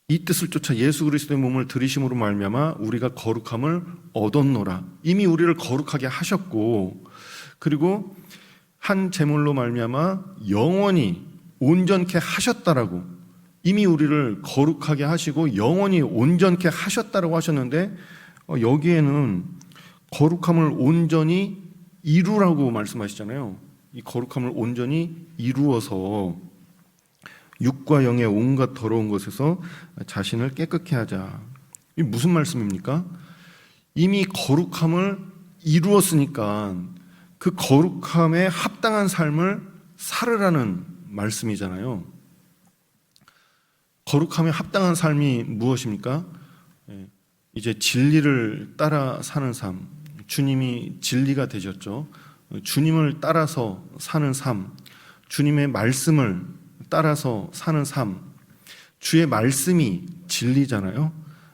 이 뜻을 쫓아 예수 그리스도의 몸을 들이심으로 말미암아 우리가 거룩함을 얻었노라. 이미 우리를 거룩하게 하셨고, 그리고 한 제물로 말미암아 영원히 온전케 하셨다라고, 이미 우리를 거룩하게 하시고 영원히 온전케 하셨다라고 하셨는데, 여기에는 거룩함을 온전히 이루라고 말씀하시잖아요. 이 거룩함을 온전히 이루어서 육과 영의 온갖 더러운 것에서 자신을 깨끗게 하자. 이게 무슨 말씀입니까? 이미 거룩함을 이루었으니까 그 거룩함에 합당한 삶을 살으라는 말씀이잖아요. 거룩함에 합당한 삶이 무엇입니까? 이제 진리를 따라 사는 삶. 주님이 진리가 되셨죠. 주님을 따라서 사는 삶. 주님의 말씀을 따라서 사는 삶. 주의 말씀이 진리잖아요.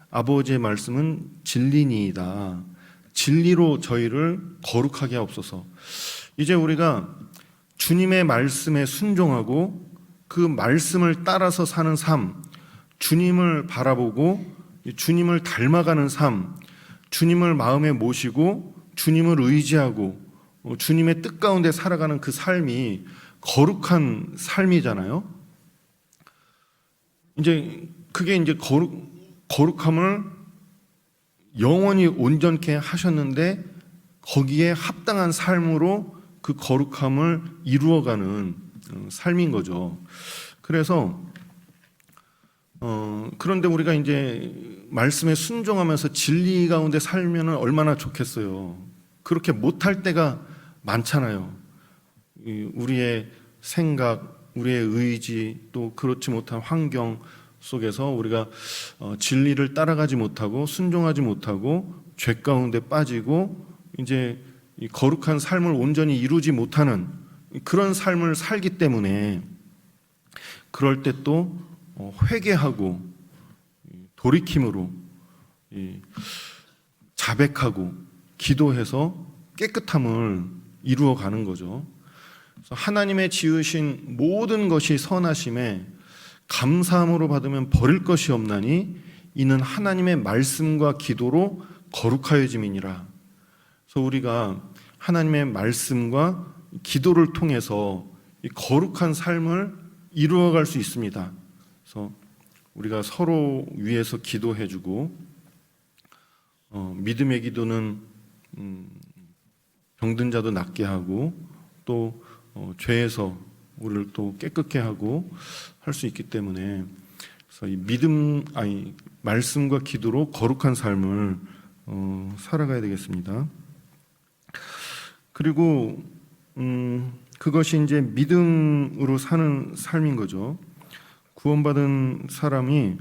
아버지의 말씀은 진리니이다. 진리로 저희를 거룩하게 하옵소서. 이제 우리가 주님의 말씀에 순종하고 그 말씀을 따라서 사는 삶, 주님을 바라보고 주님을 닮아가는 삶, 주님을 마음에 모시고 주님을 의지하고 주님의 뜻 가운데 살아가는 그 삶이 거룩한 삶이잖아요. 이제 그게 이제 거룩함을 영원히 온전케 하셨는데 거기에 합당한 삶으로 그 거룩함을 이루어가는 삶인 거죠. 그래서 그런데 우리가 이제 말씀에 순종하면서 진리 가운데 살면 얼마나 좋겠어요. 그렇게 못할 때가 많잖아요. 우리의 생각, 우리의 의지, 또 그렇지 못한 환경 속에서 우리가 진리를 따라가지 못하고 순종하지 못하고 죄 가운데 빠지고 이제 이 거룩한 삶을 온전히 이루지 못하는 그런 삶을 살기 때문에 그럴 때 또 회개하고 돌이킴으로 자백하고 기도해서 깨끗함을 이루어가는 거죠. 그래서 하나님의 지으신 모든 것이 선하심에 감사함으로 받으면 버릴 것이 없나니 이는 하나님의 말씀과 기도로 거룩하여짐이니라. 그래서 우리가 하나님의 말씀과 기도를 통해서 이 거룩한 삶을 이루어갈 수 있습니다. 그래서 우리가 서로 위해서 기도해주고 믿음의 기도는 병든 자도 낫게 하고 또 죄에서 우리를 또 깨끗게 하고 할 수 있기 때문에 그래서 이 말씀과 기도로 거룩한 삶을 살아가야 되겠습니다. 그리고 그것이 이제 믿음으로 사는 삶인 거죠. 구원받은 사람이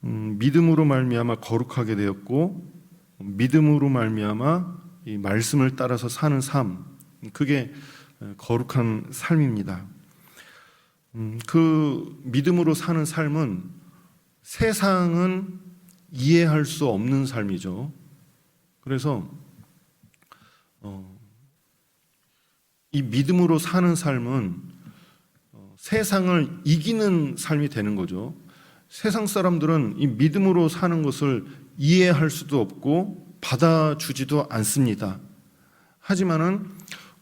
믿음으로 말미암아 거룩하게 되었고 믿음으로 말미암아 이 말씀을 따라서 사는 삶, 그게 거룩한 삶입니다. 그 믿음으로 사는 삶은 세상은 이해할 수 없는 삶이죠. 그래서 이 믿음으로 사는 삶은 세상을 이기는 삶이 되는 거죠. 세상 사람들은 이 믿음으로 사는 것을 이해할 수도 없고 받아주지도 않습니다. 하지만은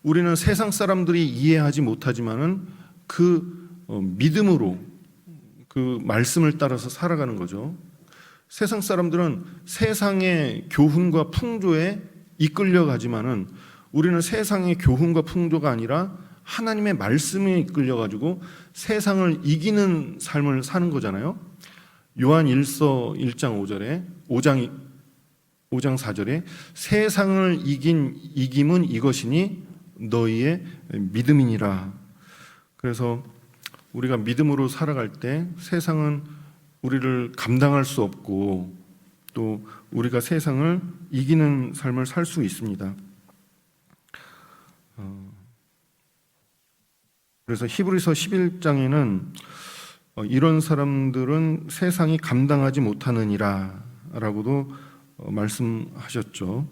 우리는 세상 사람들이 이해하지 못하지만은 그 믿음으로 그 말씀을 따라서 살아가는 거죠. 세상 사람들은 세상의 교훈과 풍조에 이끌려가지만은 우리는 세상의 교훈과 풍조가 아니라 하나님의 말씀에 이끌려가지고 세상을 이기는 삶을 사는 거잖아요. 요한 1서 1장 5절에 5장 4절에 세상을 이긴 이김은 이것이니 너희의 믿음이니라. 그래서 우리가 믿음으로 살아갈 때 세상은 우리를 감당할 수 없고 또 우리가 세상을 이기는 삶을 살 수 있습니다. 그래서 히브리서 11장에는 이런 사람들은 세상이 감당하지 못하느니라 라고도 말씀하셨죠.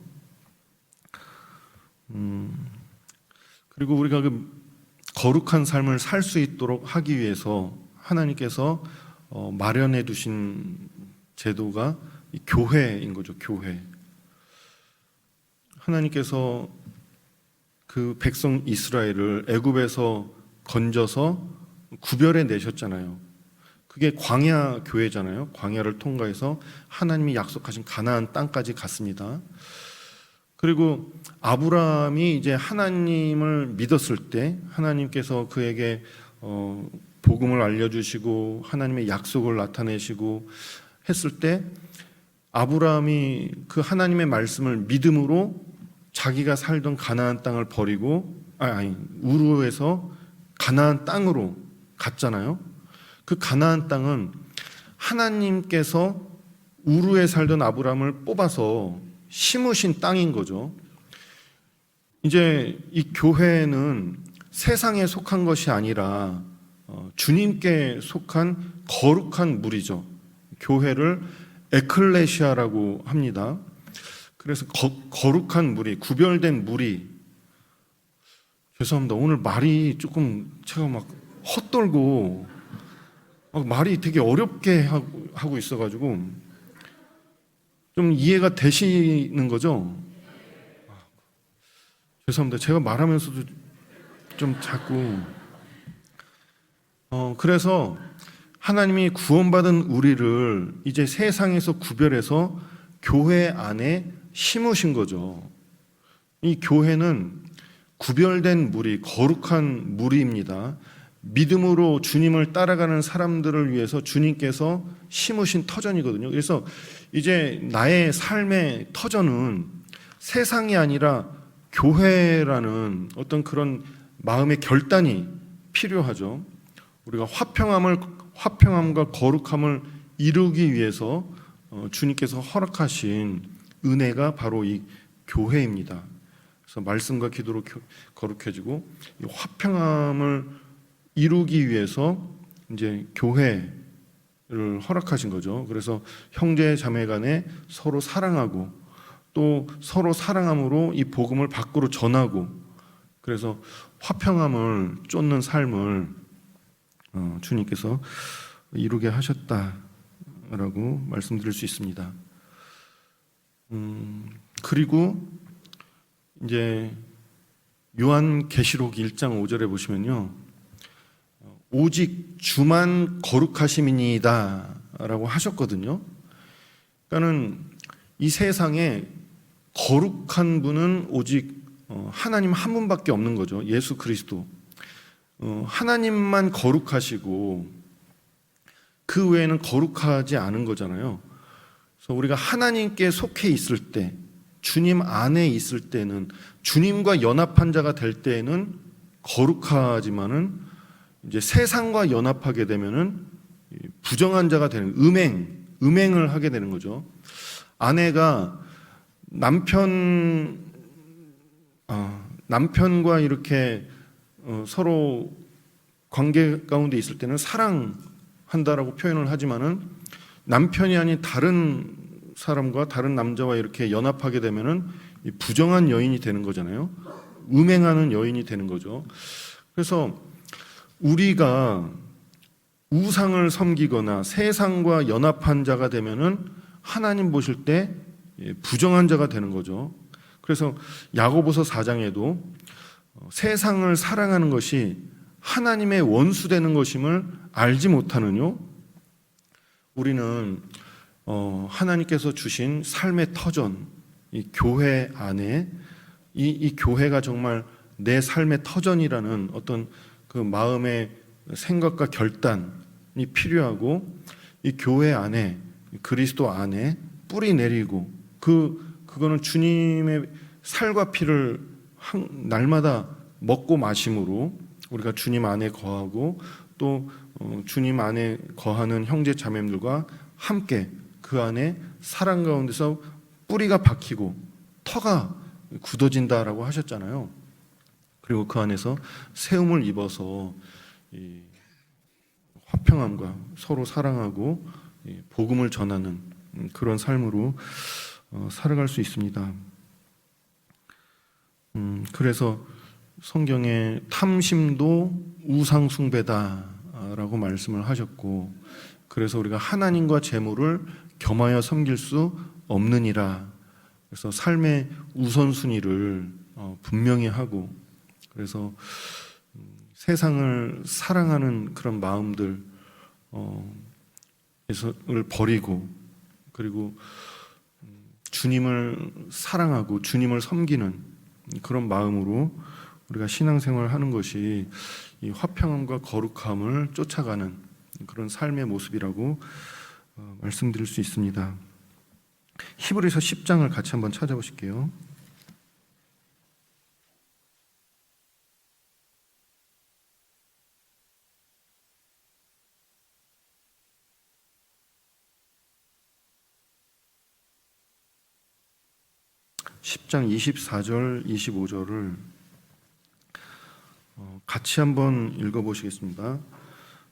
그리고 우리가 그 거룩한 삶을 살 수 있도록 하기 위해서 하나님께서 마련해 두신 제도가 교회인 거죠. 교회. 하나님께서 그 백성 이스라엘을 애굽에서 건져서 구별해 내셨잖아요. 그게 광야 교회잖아요. 광야를 통과해서 하나님이 약속하신 가나안 땅까지 갔습니다. 그리고 아브라함이 이제 하나님을 믿었을 때 하나님께서 그에게 복음을 알려주시고 하나님의 약속을 나타내시고 했을 때 아브라함이 그 하나님의 말씀을 믿음으로 자기가 살던 가나안 땅을 버리고 우르에서 가나안 땅으로 갔잖아요. 그 가나안 땅은 하나님께서 우르에 살던 아브라함을 뽑아서 심으신 땅인 거죠. 이제 이 교회는 세상에 속한 것이 아니라 주님께 속한 거룩한 무리죠. 교회를 에클레시아라고 합니다. 그래서 거룩한 무리, 구별된 무리. 죄송합니다. 오늘 말이 조금 제가 막 헛돌고 말이 되게 어렵게 하고 있어가지고 좀 이해가 되시는 거죠? 죄송합니다. 제가 말하면서도 좀 자꾸 그래서 하나님이 구원받은 우리를 이제 세상에서 구별해서 교회 안에 심으신 거죠. 이 교회는 구별된 무리, 거룩한 무리입니다. 믿음으로 주님을 따라가는 사람들을 위해서 주님께서 심으신 터전이거든요. 그래서 이제 나의 삶의 터전은 세상이 아니라 교회라는 어떤 그런 마음의 결단이 필요하죠. 우리가 화평함과 거룩함을 이루기 위해서 주님께서 허락하신 은혜가 바로 이 교회입니다. 그래서 말씀과 기도로 거룩해지고 이 화평함을 이루기 위해서 이제 교회를 허락하신 거죠. 그래서 형제 자매 간에 서로 사랑하고 또 서로 사랑함으로 이 복음을 밖으로 전하고 그래서 화평함을 쫓는 삶을 주님께서 이루게 하셨다라고 말씀드릴 수 있습니다. 그리고 이제 요한계시록 1장 5절에 보시면요, 오직 주만 거룩하심이니이다 라고 하셨거든요. 그러니까는 이 세상에 거룩한 분은 오직 하나님 한 분밖에 없는 거죠. 예수 그리스도. 하나님만 거룩하시고 그 외에는 거룩하지 않은 거잖아요. 그래서 우리가 하나님께 속해 있을 때, 주님 안에 있을 때는, 주님과 연합한 자가 될 때에는 거룩하지만은 이제 세상과 연합하게 되면은 부정한 자가 되는, 음행을 하게 되는 거죠. 아내가 남편과 이렇게 서로 관계 가운데 있을 때는 사랑한다라고 표현을 하지만은 남편이 아닌 다른 사람과 다른 남자와 이렇게 연합하게 되면은 부정한 여인이 되는 거잖아요. 음행하는 여인이 되는 거죠. 그래서 우리가 우상을 섬기거나 세상과 연합한 자가 되면은 하나님 보실 때 부정한 자가 되는 거죠. 그래서 야고보서 4장에도 세상을 사랑하는 것이 하나님의 원수되는 것임을 알지 못하느뇨. 우리는 하나님께서 주신 삶의 터전, 이 교회 안에 이 교회가 정말 내 삶의 터전이라는 어떤 그 마음의 생각과 결단이 필요하고, 이 교회 안에, 그리스도 안에 뿌리 내리고 그거는 주님의 살과 피를 날마다 먹고 마심으로 우리가 주님 안에 거하고 또 주님 안에 거하는 형제 자매들과 함께 그 안에 사랑 가운데서 뿌리가 박히고 터가 굳어진다라고 하셨잖아요. 그리고 그 안에서 세움을 입어서 이 화평함과 서로 사랑하고 복음을 전하는 그런 삶으로 살아갈 수 있습니다. 그래서 성경에 탐심도 우상 숭배다라고 말씀을 하셨고, 그래서 우리가 하나님과 재물을 겸하여 섬길 수 없느니라. 그래서 삶의 우선순위를 분명히 하고, 그래서 세상을 사랑하는 그런 마음들을 버리고, 그리고 주님을 사랑하고 주님을 섬기는 그런 마음으로 우리가 신앙생활을 하는 것이 이 화평함과 거룩함을 쫓아가는 그런 삶의 모습이라고 말씀드릴 수 있습니다. 히브리서 10장을 같이 한번 찾아보실게요. (10장) 24절 25절을 같이 한번 읽어보시겠습니다.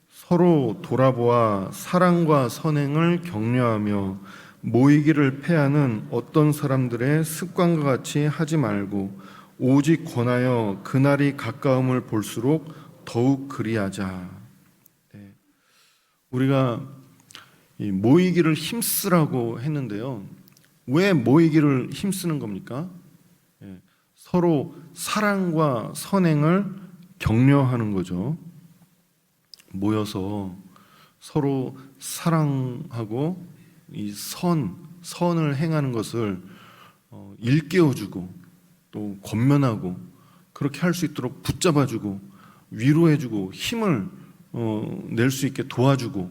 서로 돌아보아 사랑과 선행을 격려하며 모이기를 패하는 어떤 사람들의 습관과 같이 하지 말고 오직 권하여 그날이 가까움을 볼수록 더욱 그리하자. 네. 우리가 이 모이기를 힘쓰라고 했는데요. 왜 모이기를 힘쓰는 겁니까? 네. 서로 사랑과 선행을 격려하는 거죠. 모여서 서로 사랑하고 이 선을 행하는 것을 일깨워주고 또 권면하고 그렇게 할 수 있도록 붙잡아주고 위로해주고 힘을 낼 수 있게 도와주고.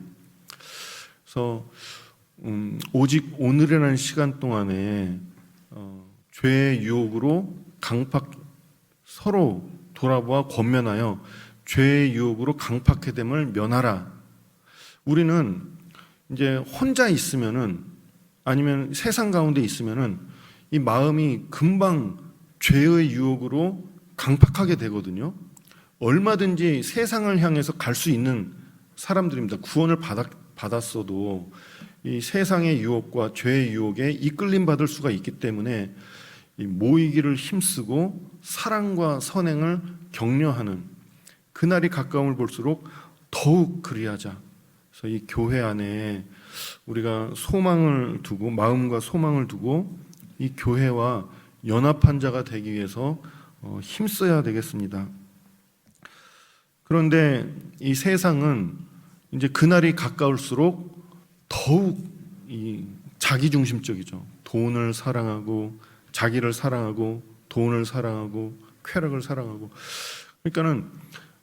그래서 오직 오늘이라는 시간 동안에 죄의 유혹으로 서로 돌아보아 권면하여 죄의 유혹으로 강팍해 됨을 면하라. 우리는 이제 혼자 있으면은 아니면 세상 가운데 있으면은 이 마음이 금방 죄의 유혹으로 강팍하게 되거든요. 얼마든지 세상을 향해서 갈 수 있는 사람들입니다. 구원을 받았어도 이 세상의 유혹과 죄의 유혹에 이끌림 받을 수가 있기 때문에 이 모이기를 힘쓰고 사랑과 선행을 격려하는 그날이 가까움을 볼수록 더욱 그리하자. 그래서 이 교회 안에 우리가 소망을 두고 마음과 소망을 두고 이 교회와 연합한 자가 되기 위해서 힘써야 되겠습니다. 그런데 이 세상은 이제 그날이 가까울수록 더욱 이 자기중심적이죠. 돈을 사랑하고 자기를 사랑하고 돈을 사랑하고 쾌락을 사랑하고. 그러니까는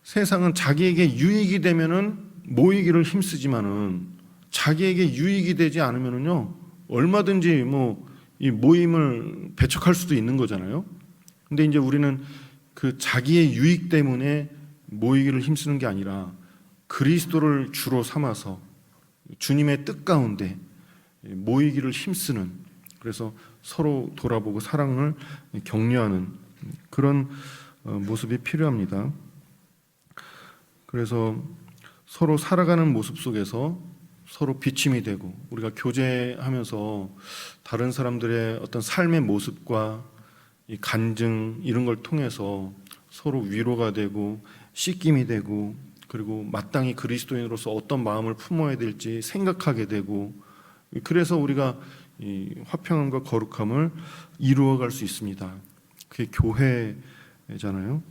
세상은 자기에게 유익이 되면은 모이기를 힘쓰지만은 자기에게 유익이 되지 않으면은요 얼마든지 이 모임을 배척할 수도 있는 거잖아요. 근데 이제 우리는 그 자기의 유익 때문에 모이기를 힘쓰는 게 아니라 그리스도를 주로 삼아서 주님의 뜻 가운데 모이기를 힘쓰는, 그래서 서로 돌아보고 사랑을 격려하는 그런 모습이 필요합니다. 그래서 서로 살아가는 모습 속에서 서로 비침이 되고 우리가 교제하면서 다른 사람들의 어떤 삶의 모습과 이 간증 이런 걸 통해서 서로 위로가 되고 씻김이 되고 그리고 마땅히 그리스도인으로서 어떤 마음을 품어야 될지 생각하게 되고, 그래서 우리가 이 화평함과 거룩함을 이루어갈 수 있습니다. 그게 교회잖아요.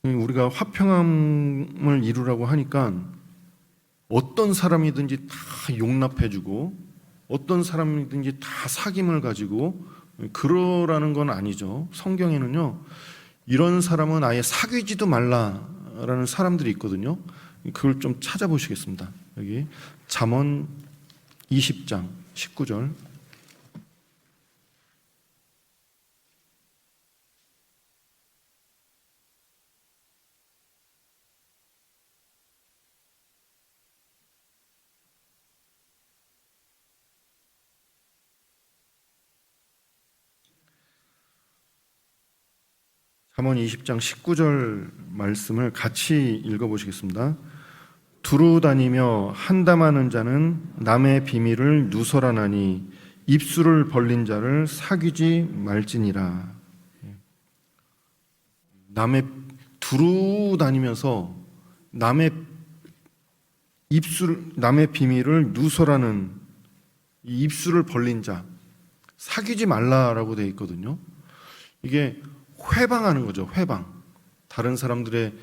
우리가 화평함을 이루라고 하니까 어떤 사람이든지 다 용납해주고 어떤 사람이든지 다 사귐을 가지고 그러라는 건 아니죠. 성경에는요 이런 사람은 아예 사귀지도 말라라는 사람들이 있거든요. 그걸 좀 찾아보시겠습니다. 여기 잠언 20장 19절. 잠언 20장 19절 말씀을 같이 읽어보시겠습니다. 두루 다니며 한담하는 자는 남의 비밀을 누설하나니 입술을 벌린 자를 사귀지 말지니라. 두루 다니면서 남의 비밀을 누설하는 이 입술을 벌린 자 사귀지 말라라고 되어 있거든요. 이게 회방하는 거죠. 회방. 다른 사람들의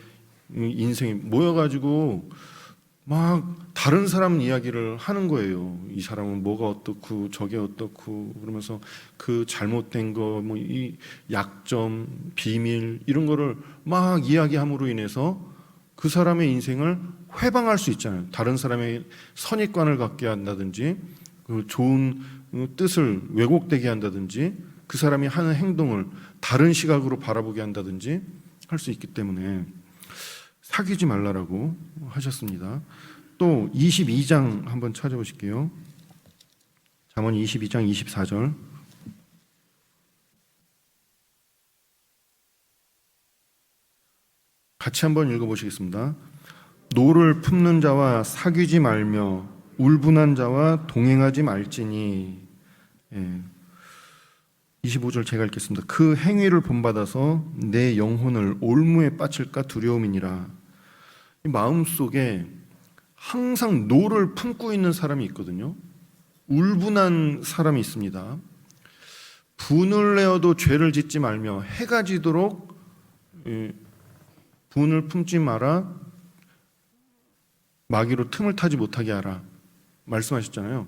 인생이 모여가지고 막 다른 사람 이야기를 하는 거예요. 이 사람은 뭐가 어떻고 저게 어떻고 그러면서 그 잘못된 거, 뭐 이 약점, 비밀 이런 거를 막 이야기함으로 인해서 그 사람의 인생을 회방할 수 있잖아요. 다른 사람의 선입관을 갖게 한다든지 그 좋은 뜻을 왜곡되게 한다든지 그 사람이 하는 행동을 다른 시각으로 바라보게 한다든지 할 수 있기 때문에 사귀지 말라라고 하셨습니다. 또 22장 한번 찾아보실게요. 잠언 22장 24절. 같이 한번 읽어보시겠습니다. 노를 품는 자와 사귀지 말며 울분한 자와 동행하지 말지니. 25절 제가 읽겠습니다. 그 행위를 본받아서 내 영혼을 올무에 빠칠까 두려움이니라. 이 마음속에 항상 노를 품고 있는 사람이 있거든요. 울분한 사람이 있습니다. 분을 내어도 죄를 짓지 말며 해가 지도록 분을 품지 마라, 마귀로 틈을 타지 못하게 하라 말씀하셨잖아요.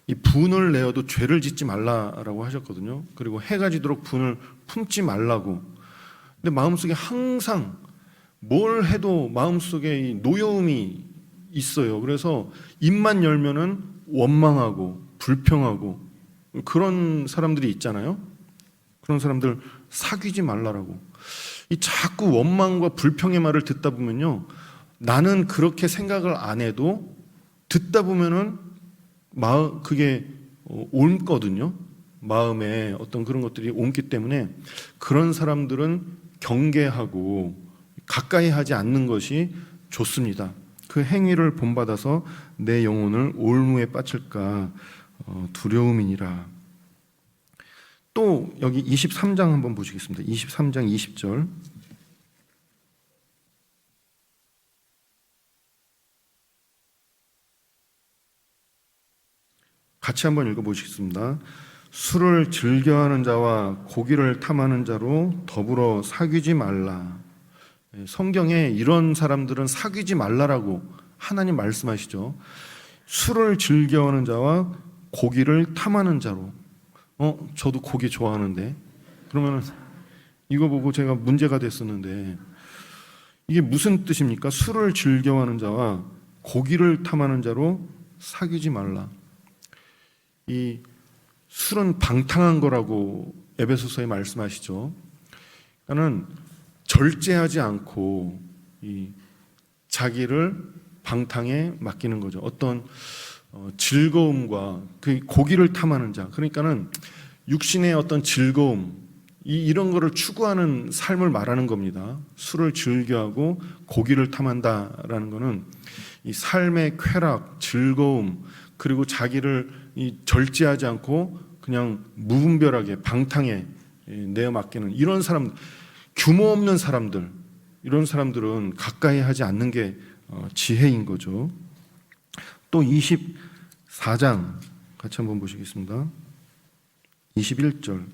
이 분을 내어도 죄를 짓지 말라라고 하셨거든요. 그리고 해가 지도록 분을 품지 말라고. 근데 마음속에 항상 뭘 해도 마음속에 이 노여움이 있어요. 그래서 입만 열면은 원망하고 불평하고 그런 사람들이 있잖아요. 그런 사람들 사귀지 말라라고. 이 자꾸 원망과 불평의 말을 듣다 보면요, 나는 그렇게 생각을 안 해도 듣다 보면은 그게 옮거든요. 마음에 어떤 그런 것들이 옮기 때문에 그런 사람들은 경계하고 가까이 하지 않는 것이 좋습니다. 그 행위를 본받아서 내 영혼을 올무에 빠칠까 두려움이니라. 또 여기 23장 한번 보시겠습니다. 23장 20절. 같이 한번 읽어보시겠습니다. 술을 즐겨하는 자와 고기를 탐하는 자로 더불어 사귀지 말라. 성경에 이런 사람들은 사귀지 말라라고 하나님 말씀하시죠. 술을 즐겨하는 자와 고기를 탐하는 자로. 저도 고기 좋아하는데. 그러면 이거 보고 제가 문제가 됐었는데 이게 무슨 뜻입니까? 술을 즐겨하는 자와 고기를 탐하는 자로 사귀지 말라. 이 술은 방탕한 거라고 에베소서에 말씀하시죠. 그러니까는 절제하지 않고 이 자기를 방탕에 맡기는 거죠. 어떤 즐거움과 그 고기를 탐하는 자. 그러니까는 육신의 어떤 즐거움, 이런 거를 추구하는 삶을 말하는 겁니다. 술을 즐겨하고 고기를 탐한다라는 거는 이 삶의 쾌락, 즐거움, 그리고 자기를 절제하지 않고 그냥 무분별하게 방탕에 내어 맡기는 이런 사람, 규모 없는 사람들, 이런 사람들은 가까이 하지 않는 게 지혜인 거죠. 또 24장 같이 한번 보시겠습니다. 21절.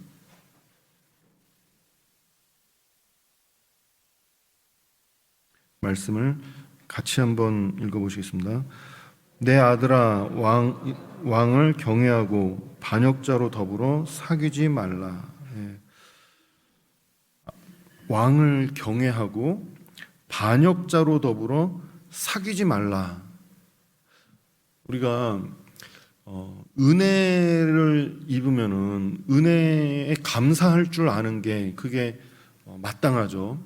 말씀을 같이 한번 읽어보시겠습니다. 내 아들아, 왕을 경외하고 반역자로 더불어 사귀지 말라. 왕을 경외하고 반역자로 더불어 사귀지 말라. 우리가 은혜를 입으면은 은혜에 감사할 줄 아는 게 그게 마땅하죠.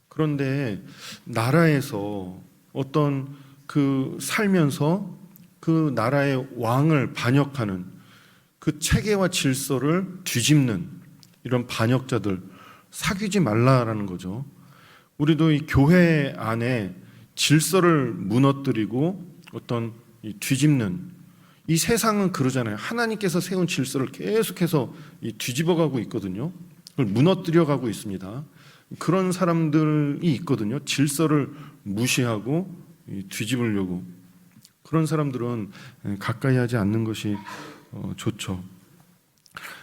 그런데 나라에서 어떤 그 살면서 그 나라의 왕을 반역하는 그 체계와 질서를 뒤집는 이런 반역자들 사귀지 말라라는 거죠. 우리도 이 교회 안에 질서를 무너뜨리고 어떤 뒤집는, 이 세상은 그러잖아요. 하나님께서 세운 질서를 계속해서 뒤집어가고 있거든요. 그걸 무너뜨려가고 있습니다. 그런 사람들이 있거든요. 질서를 무시하고 뒤집으려고. 그런 사람들은 가까이 하지 않는 것이 좋죠.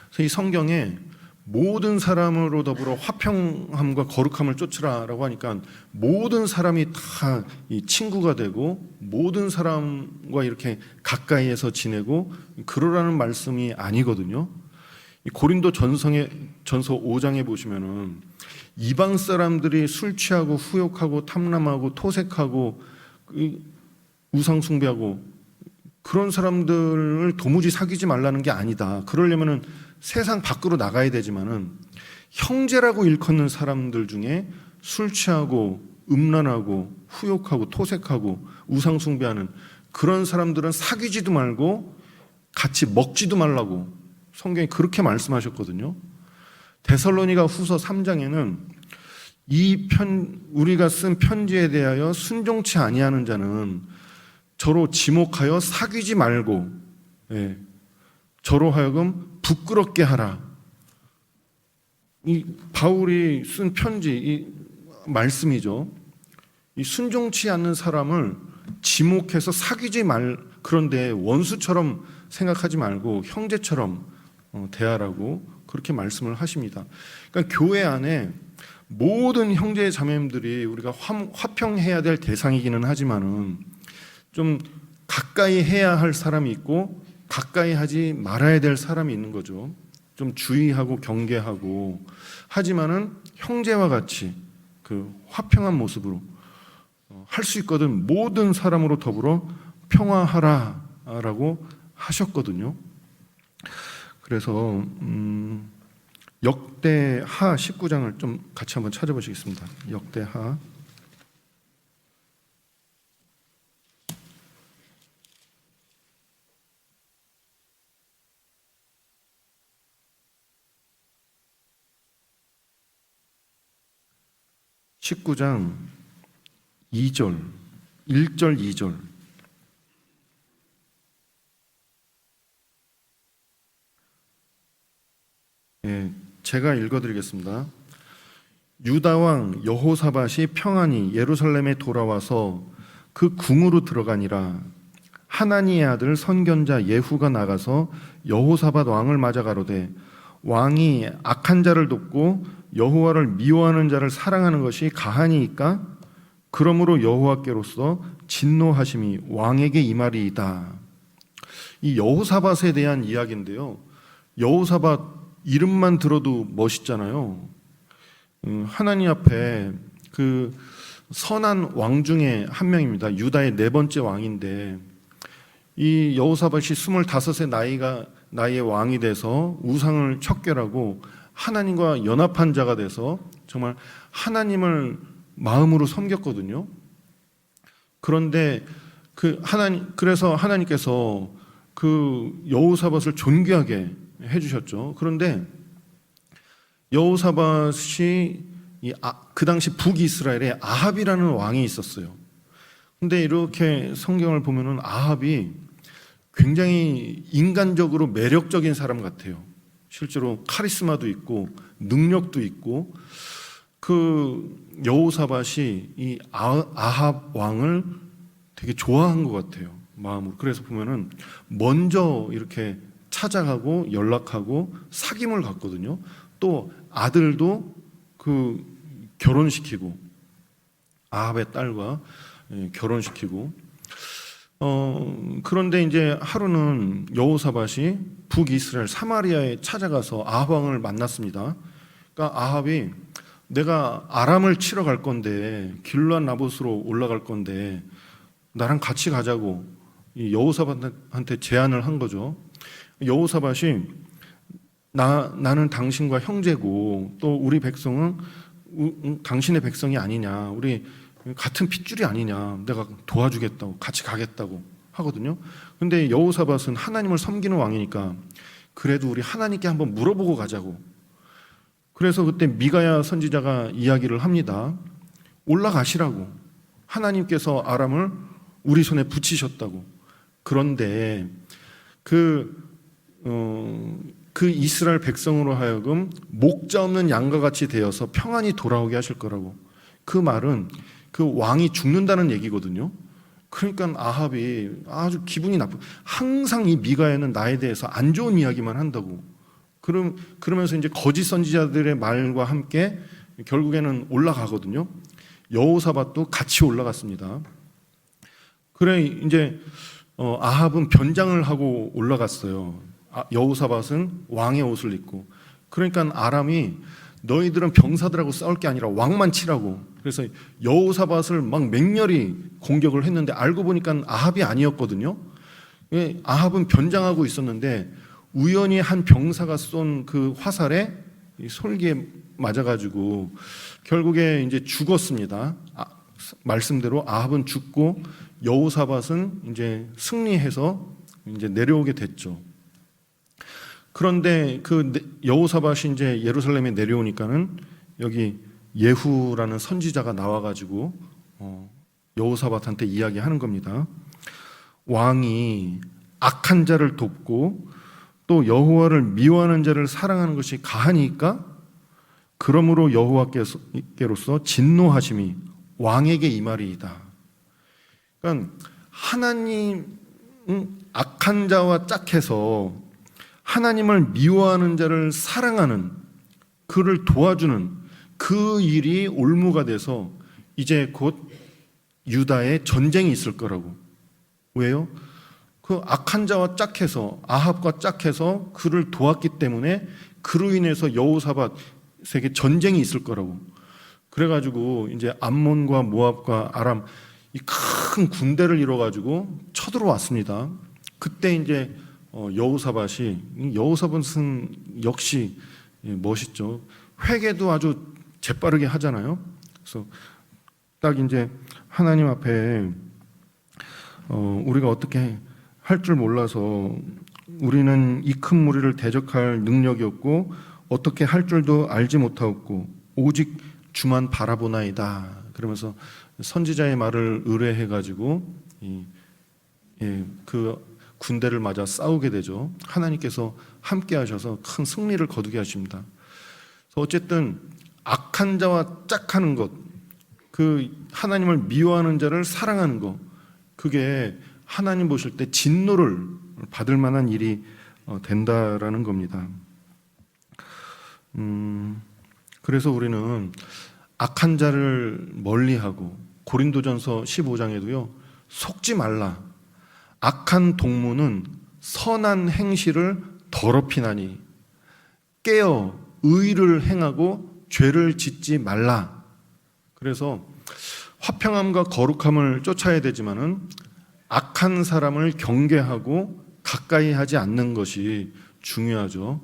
그래서 이 성경에 모든 사람으로 더불어 화평함과 거룩함을 쫓으라라고 하니까 모든 사람이 다 이 친구가 되고 모든 사람과 이렇게 가까이에서 지내고 그러라는 말씀이 아니거든요. 이 고린도 전서 5장에 보시면은 이방 사람들이 술 취하고 후욕하고 탐람하고 토색하고 우상 숭배하고 그런 사람들을 도무지 사귀지 말라는 게 아니다. 그러려면은 세상 밖으로 나가야 되지만은 형제라고 일컫는 사람들 중에 술 취하고 음란하고 후욕하고 토색하고 우상 숭배하는 그런 사람들은 사귀지도 말고 같이 먹지도 말라고 성경이 그렇게 말씀하셨거든요. 데살로니가 후서 3장에는 우리가 쓴 편지에 대하여 순종치 아니하는 자는 저로 지목하여 사귀지 말고 저로 하여금 부끄럽게 하라. 이 바울이 쓴 편지, 이 말씀이죠. 이 순종치 않는 사람을 지목해서 사귀지 그런데 원수처럼 생각하지 말고 형제처럼 대하라고 그렇게 말씀을 하십니다. 그러니까 교회 안에 모든 형제 자매님들이 우리가 화평해야 될 대상이기는 하지만은 좀 가까이 해야 할 사람이 있고 가까이 하지 말아야 될 사람이 있는 거죠. 좀 주의하고 경계하고 하지만은 형제와 같이 그 화평한 모습으로 할 수 있거든 모든 사람으로 더불어 평화하라라고 하셨거든요. 그래서 역대하 19장을 좀 같이 한번 찾아보시겠습니다. 역대하 19장 2절, 1절, 2절. 제가 읽어드리겠습니다. 유다 왕 여호사밧이 평안히 예루살렘에 돌아와서 그 궁으로 들어가니라. 하나니의 아들 선견자 예후가 나가서 여호사밧 왕을 맞아 가로되 왕이 악한 자를 돕고 여호와를 미워하는 자를 사랑하는 것이 가하니이까? 그러므로 여호와께로서 진노하심이 왕에게 임하리이다. 이 여호사밧에 대한 이야기인데요. 여호사밧 이름만 들어도 멋있잖아요. 하나님 앞에 그 선한 왕 중에 한 명입니다. 유다의 네 번째 왕인데 이 여호사밧이 25세 나이의 왕이 돼서 우상을 척결하고 하나님과 연합한 자가 돼서 정말 하나님을 마음으로 섬겼거든요. 그런데 그래서 하나님께서 그 여호사밧을 존귀하게 해주셨죠. 그런데 여호사밧이 그 당시 북이스라엘에 아합이라는 왕이 있었어요. 근데 이렇게 성경을 보면은 아합이 굉장히 인간적으로 매력적인 사람 같아요. 실제로 카리스마도 있고 능력도 있고 그 여호사밧이 이 아합 왕을 되게 좋아한 것 같아요. 마음으로. 그래서 보면은 먼저 이렇게 찾아가고 연락하고 사귐을 갖거든요. 또 아들도 그 결혼시키고 아합의 딸과 결혼시키고 그런데 이제 하루는 여호사밧이 북이스라엘 사마리아에 찾아가서 아합 왕을 만났습니다. 그러니까 아합이 내가 아람을 치러 갈 건데 길르앗 나봇으로 올라갈 건데 나랑 같이 가자고 이 여호사밧한테 제안을 한 거죠. 여호사밧이 나는 당신과 형제고 또 우리 백성은 당신의 백성이 아니냐, 우리 같은 핏줄이 아니냐, 내가 도와주겠다고 같이 가겠다고 하거든요. 근데 여호사밧은 하나님을 섬기는 왕이니까 그래도 우리 하나님께 한번 물어보고 가자고. 그래서 그때 미가야 선지자가 이야기를 합니다. 올라가시라고. 하나님께서 아람을 우리 손에 붙이셨다고. 그런데 그 이스라엘 백성으로 하여금 목자 없는 양과 같이 되어서 평안히 돌아오게 하실 거라고. 그 말은 그 왕이 죽는다는 얘기거든요. 그러니까 아합이 아주 기분이 나쁘. 항상 이 미가야는 나에 대해서 안 좋은 이야기만 한다고 그러면서 이제 거짓 선지자들의 말과 함께 결국에는 올라가거든요. 여호사밧도 같이 올라갔습니다. 그래 이제 아합은 변장을 하고 올라갔어요. 여호사밧은 왕의 옷을 입고. 그러니까 아람이 너희들은 병사들하고 싸울 게 아니라 왕만 치라고. 그래서 여호사밧을 막 맹렬히 공격을 했는데 알고 보니까 아합이 아니었거든요. 아합은 변장하고 있었는데 우연히 한 병사가 쏜 그 화살에 솔기에 맞아가지고 결국에 이제 죽었습니다. 말씀대로 아합은 죽고 여호사밧은 이제 승리해서 이제 내려오게 됐죠. 그런데 그 여호사밧이 이제 예루살렘에 내려오니까는 여기 예후라는 선지자가 나와가지고 여호사밧한테 이야기하는 겁니다. 왕이 악한 자를 돕고 또 여호와를 미워하는 자를 사랑하는 것이 가하니까 그러므로 여호와께로서 진노하심이 왕에게 임하리이다. 그러니까 하나님 악한 자와 짝해서 하나님을 미워하는 자를 사랑하는 그를 도와주는 그 일이 올무가 돼서 이제 곧 유다에 전쟁이 있을 거라고. 왜요? 그 악한 자와 짝해서 아합과 짝해서 그를 도왔기 때문에 그로 인해서 여호사밧에게 전쟁이 있을 거라고. 그래가지고 이제 암몬과 모압과 아람 이 큰 군대를 이뤄가지고 쳐들어왔습니다. 그때 이제 여호사밧은 역시 멋있죠. 회개도 아주 재빠르게 하잖아요. 그래서 딱 이제 하나님 앞에 우리가 어떻게 할 줄 몰라서 우리는 이 큰 무리를 대적할 능력이 없고 어떻게 할 줄도 알지 못하고 오직 주만 바라보나이다. 그러면서 선지자의 말을 의뢰해가지고 그 군대를 맞아 싸우게 되죠. 하나님께서 함께 하셔서 큰 승리를 거두게 하십니다. 어쨌든 악한 자와 짝하는 것, 그 하나님을 미워하는 자를 사랑하는 것, 그게 하나님 보실 때 진노를 받을 만한 일이 된다라는 겁니다. 그래서 우리는 악한 자를 멀리하고 고린도전서 15장에도요 속지 말라. 악한 동무는 선한 행실을 더럽히나니 깨어 의를 행하고 죄를 짓지 말라. 그래서 화평함과 거룩함을 쫓아야 되지만은 악한 사람을 경계하고 가까이 하지 않는 것이 중요하죠.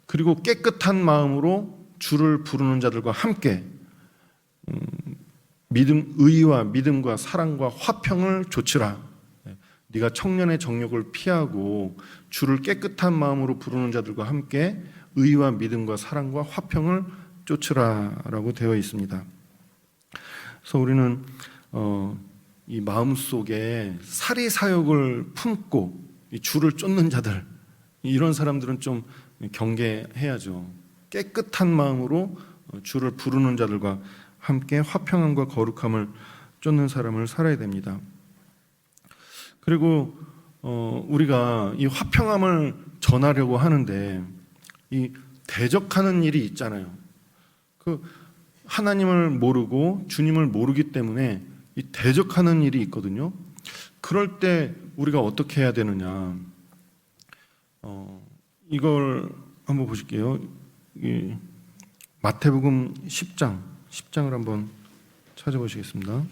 그리고 깨끗한 마음으로 주를 부르는 자들과 함께 의와 믿음과 사랑과 화평을 좇으라. 네가 청년의 정욕을 피하고 주를 깨끗한 마음으로 부르는 자들과 함께 의와 믿음과 사랑과 화평을 쫓으라라고 되어 있습니다. 그래서 우리는 이 마음속에 사리사욕을 품고 이 주를 쫓는 자들, 이런 사람들은 좀 경계해야죠. 깨끗한 마음으로 주를 부르는 자들과 함께 화평함과 거룩함을 쫓는 사람을 살아야 됩니다. 그리고 우리가 이 화평함을 전하려고 하는데 이 대적하는 일이 있잖아요. 그 하나님을 모르고 주님을 모르기 때문에 이 대적하는 일이 있거든요. 그럴 때 우리가 어떻게 해야 되느냐? 이걸 한번 보실게요. 마태복음 10장을 한번 찾아보시겠습니다.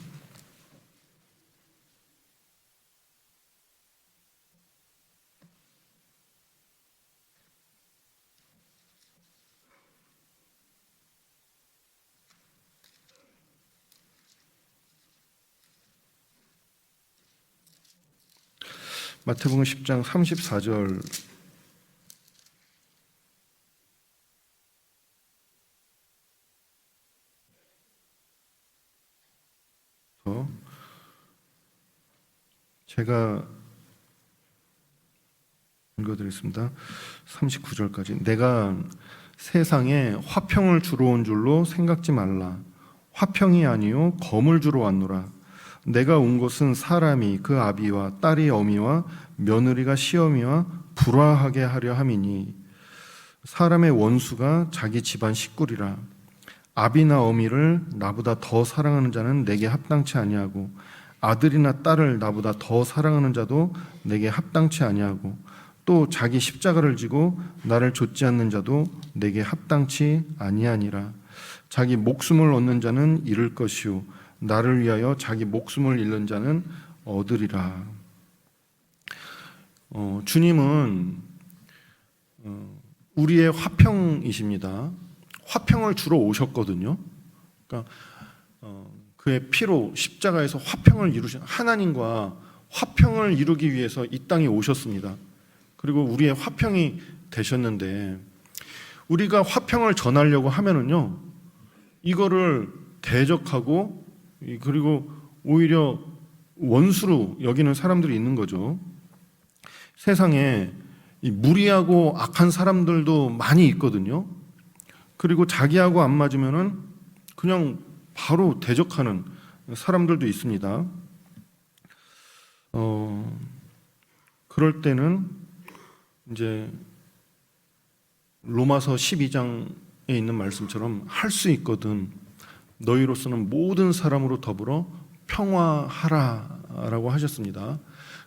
마태복음 10장 34절 제가 읽어드리겠습니다. 39절까지. 내가 세상에 화평을 주러 온 줄로 생각지 말라. 화평이 아니요 검을 주러 왔노라. 내가 온 것은 사람이 그 아비와 딸이 어미와 며느리가 시어미와 불화하게 하려 함이니. 사람의 원수가 자기 집안 식구리라. 아비나 어미를 나보다 더 사랑하는 자는 내게 합당치 아니하고 아들이나 딸을 나보다 더 사랑하는 자도 내게 합당치 아니하고 또 자기 십자가를 지고 나를 좇지 않는 자도 내게 합당치 아니하니라. 자기 목숨을 얻는 자는 잃을 것이요 나를 위하여 자기 목숨을 잃는 자는 얻으리라. 주님은 우리의 화평이십니다. 화평을 주러 오셨거든요. 그러니까 그의 피로 십자가에서 화평을 이루신 하나님과 화평을 이루기 위해서 이 땅에 오셨습니다. 그리고 우리의 화평이 되셨는데 우리가 화평을 전하려고 하면은요, 이거를 대적하고 그리고 오히려 원수로 여기는 사람들이 있는 거죠. 세상에 무리하고 악한 사람들도 많이 있거든요. 그리고 자기하고 안 맞으면은 그냥 바로 대적하는 사람들도 있습니다. 그럴 때는 이제 로마서 12장에 있는 말씀처럼 할 수 있거든 너희로서는 모든 사람으로 더불어 평화하라라고 하셨습니다.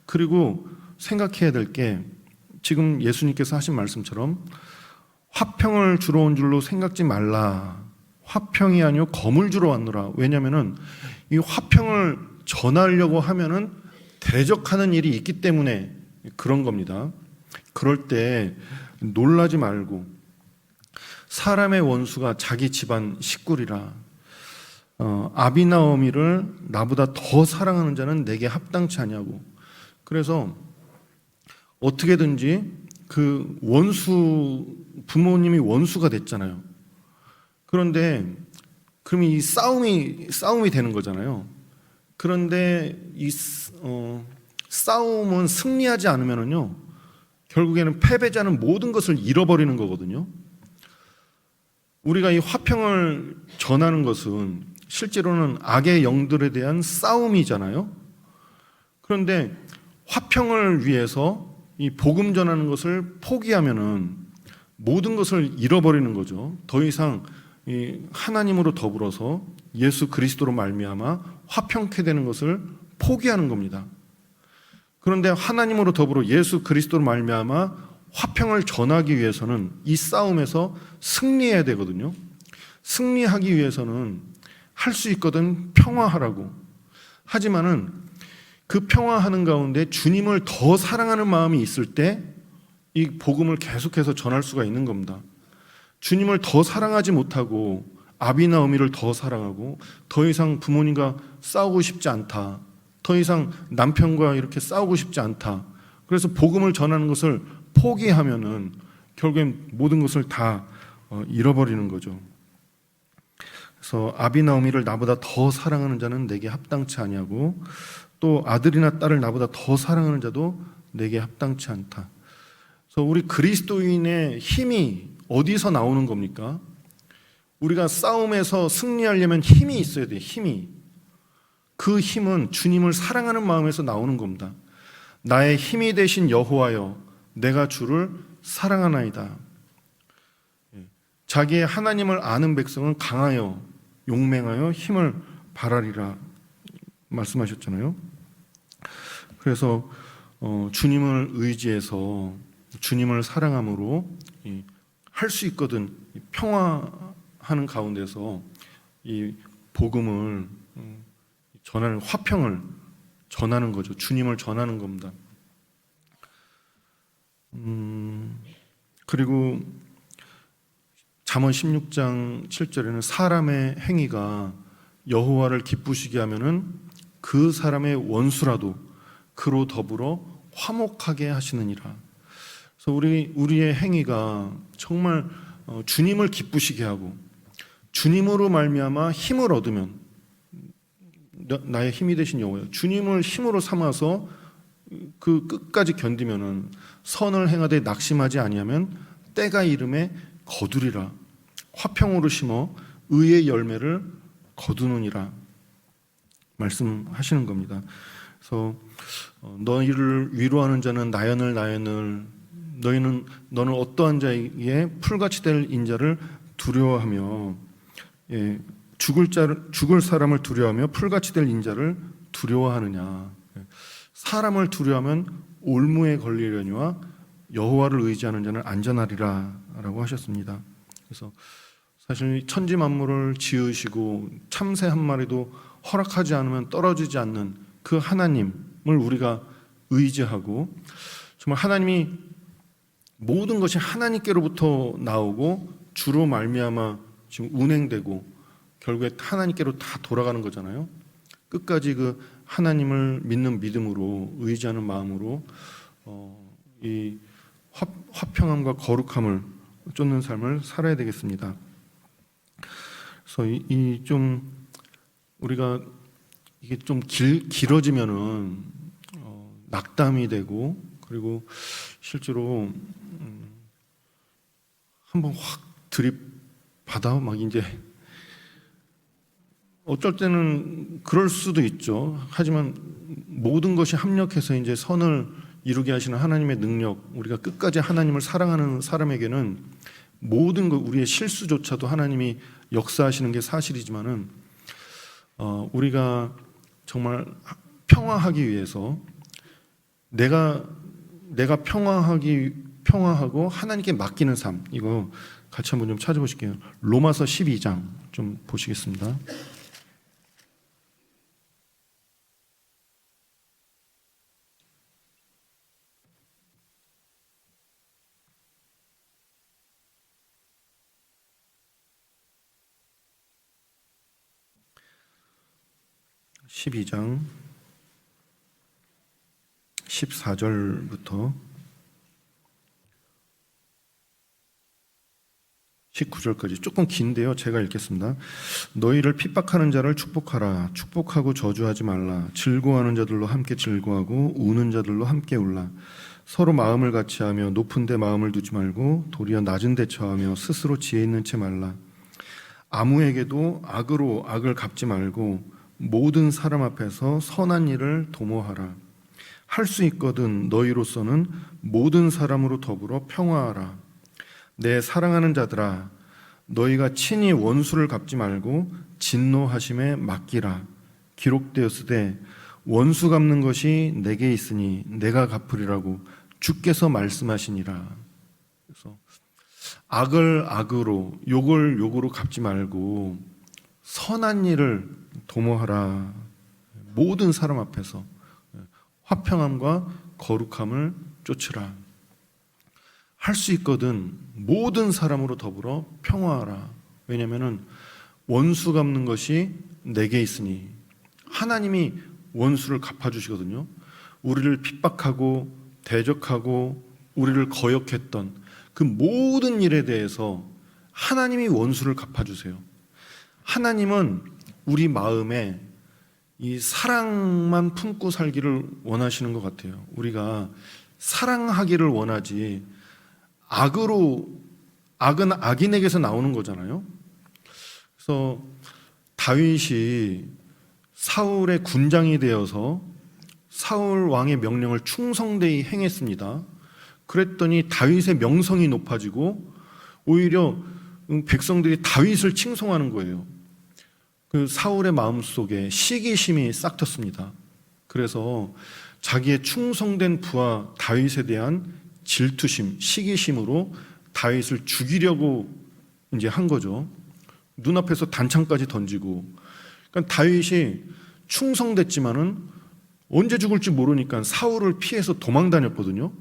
그리고 생각해야 될 게 지금 예수님께서 하신 말씀처럼 화평을 주러 온 줄로 생각지 말라. 화평이 아니요 검을 주러 왔노라. 왜냐하면은 이 화평을 전하려고 하면은 대적하는 일이 있기 때문에 그런 겁니다. 그럴 때 놀라지 말고 사람의 원수가 자기 집안 식구리라. 아비나 어미를 나보다 더 사랑하는 자는 내게 합당치 아니하고. 그래서 어떻게든지 그 원수, 부모님이 원수가 됐잖아요. 그런데 그럼 이 싸움이 되는 거잖아요. 그런데 이 싸움은 승리하지 않으면은요, 결국에는 패배자는 모든 것을 잃어버리는 거거든요. 우리가 이 화평을 전하는 것은 실제로는 악의 영들에 대한 싸움이잖아요. 그런데 화평을 위해서 이 복음 전하는 것을 포기하면은 모든 것을 잃어버리는 거죠. 더 이상 이 하나님으로 더불어서 예수 그리스도로 말미암아 화평케 되는 것을 포기하는 겁니다. 그런데 하나님으로 더불어 예수 그리스도로 말미암아 화평을 전하기 위해서는 이 싸움에서 승리해야 되거든요. 승리하기 위해서는 할 수 있거든 평화하라고. 하지만은 그 평화하는 가운데 주님을 더 사랑하는 마음이 있을 때 이 복음을 계속해서 전할 수가 있는 겁니다. 주님을 더 사랑하지 못하고 아비나 어미를 더 사랑하고 더 이상 부모님과 싸우고 싶지 않다. 더 이상 남편과 이렇게 싸우고 싶지 않다. 그래서 복음을 전하는 것을 포기하면은 결국엔 모든 것을 다 잃어버리는 거죠. 그래서 아비나 어미를 나보다 더 사랑하는 자는 내게 합당치 아니하고 또 아들이나 딸을 나보다 더 사랑하는 자도 내게 합당치 않다. 그래서 우리 그리스도인의 힘이 어디서 나오는 겁니까? 우리가 싸움에서 승리하려면 힘이 있어야 돼요. 힘이. 그 힘은 주님을 사랑하는 마음에서 나오는 겁니다. 나의 힘이 되신 여호와여 내가 주를 사랑하나이다. 자기의 하나님을 아는 백성은 강하여 용맹하여 힘을 발하리라 말씀하셨잖아요. 그래서 주님을 의지해서 주님을 사랑함으로 할 수 있거든 평화하는 가운데서 이 복음을 전하는 화평을 전하는 거죠. 주님을 전하는 겁니다. 그리고 잠언 16장 7절에는 사람의 행위가 여호와를 기쁘시게 하면은 그 사람의 원수라도 그로 더불어 화목하게 하시느니라. 그래서 우리의 행위가 정말 주님을 기쁘시게 하고 주님으로 말미암아 힘을 얻으면 나의 힘이 되신 여호와여 주님을 힘으로 삼아서 그 끝까지 견디면은 선을 행하되 낙심하지 아니하면 때가 이름에 거두리라. 화평으로 심어 의의 열매를 거두느니라 말씀하시는 겁니다. 그래서 너희를 위로하는 자는 나연을 너는 어떠한 자에게 풀같이 될 인자를 두려워하며, 예, 죽을 사람을 두려워하며 풀같이 될 인자를 두려워하느냐. 사람을 두려워하면 올무에 걸리려니와 여호와를 의지하는 자는 안전하리라라고 하셨습니다. 그래서 사실 천지 만물을 지으시고 참새 한 마리도 허락하지 않으면 떨어지지 않는 그 하나님을 우리가 의지하고, 정말 하나님이 모든 것이 하나님께로부터 나오고 주로 말미암아 지금 운행되고 결국에 하나님께로 다 돌아가는 거잖아요. 끝까지 그 하나님을 믿는 믿음으로, 의지하는 마음으로 이 화평함과 거룩함을 쫓는 삶을 살아야 되겠습니다. 그래서 이 좀 우리가 이게 좀 길어지면은 낙담이 되고, 그리고 실제로 한번 확 들이받아 막 이제 어쩔 때는 그럴 수도 있죠. 하지만 모든 것이 합력해서 이제 선을 이루게 하시는 하나님의 능력, 우리가 끝까지 하나님을 사랑하는 사람에게는 모든 것, 우리의 실수조차도 하나님이 역사하시는 게 사실이지만은 우리가 정말 평화하기 위해서 내가 평화하고 하나님께 맡기는 삶, 이거 같이 한번 좀 찾아보실게요. 로마서 12장 좀 보시겠습니다. (12장) 14절부터 19절까지 조금 긴데요. 제가 읽겠습니다. 너희를 핍박하는 자를 축복하라. 축복하고 저주하지 말라. 즐거워하는 자들로 함께 즐거워하고 우는 자들로 함께 울라. 서로 마음을 같이하며 높은 데 마음을 두지 말고 도리어 낮은 데 처하며 스스로 지혜 있는 채 말라. 아무에게도 악으로 악을 갚지 말고 모든 사람 앞에서 선한 일을 도모하라. 할 수 있거든 너희로서는 모든 사람으로 더불어 평화하라. 내 사랑하는 자들아, 너희가 친히 원수를 갚지 말고 진노하심에 맡기라. 기록되었으되 원수 갚는 것이 내게 있으니 내가 갚으리라고 주께서 말씀하시니라. 그래서 악을 악으로, 욕을 욕으로 갚지 말고 선한 일을 도모하라. 모든 사람 앞에서 화평함과 거룩함을 쫓으라. 할 수 있거든 모든 사람으로 더불어 평화하라. 왜냐하면 원수 갚는 것이 내게 있으니, 하나님이 원수를 갚아주시거든요. 우리를 핍박하고 대적하고 우리를 거역했던 그 모든 일에 대해서 하나님이 원수를 갚아주세요. 하나님은 우리 마음에 이 사랑만 품고 살기를 원하시는 것 같아요. 우리가 사랑하기를 원하지, 악은 악인에게서 나오는 거잖아요. 그래서 다윗이 사울의 군장이 되어서 사울 왕의 명령을 충성되이 행했습니다. 그랬더니 다윗의 명성이 높아지고 오히려 백성들이 다윗을 칭송하는 거예요. 그 사울의 마음속에 시기심이 싹 텄습니다. 그래서 자기의 충성된 부하 다윗에 대한 질투심, 시기심으로 다윗을 죽이려고 이제 한 거죠. 눈앞에서 단창까지 던지고. 그러니까 다윗이 충성됐지만은 언제 죽을지 모르니까 사울을 피해서 도망 다녔거든요.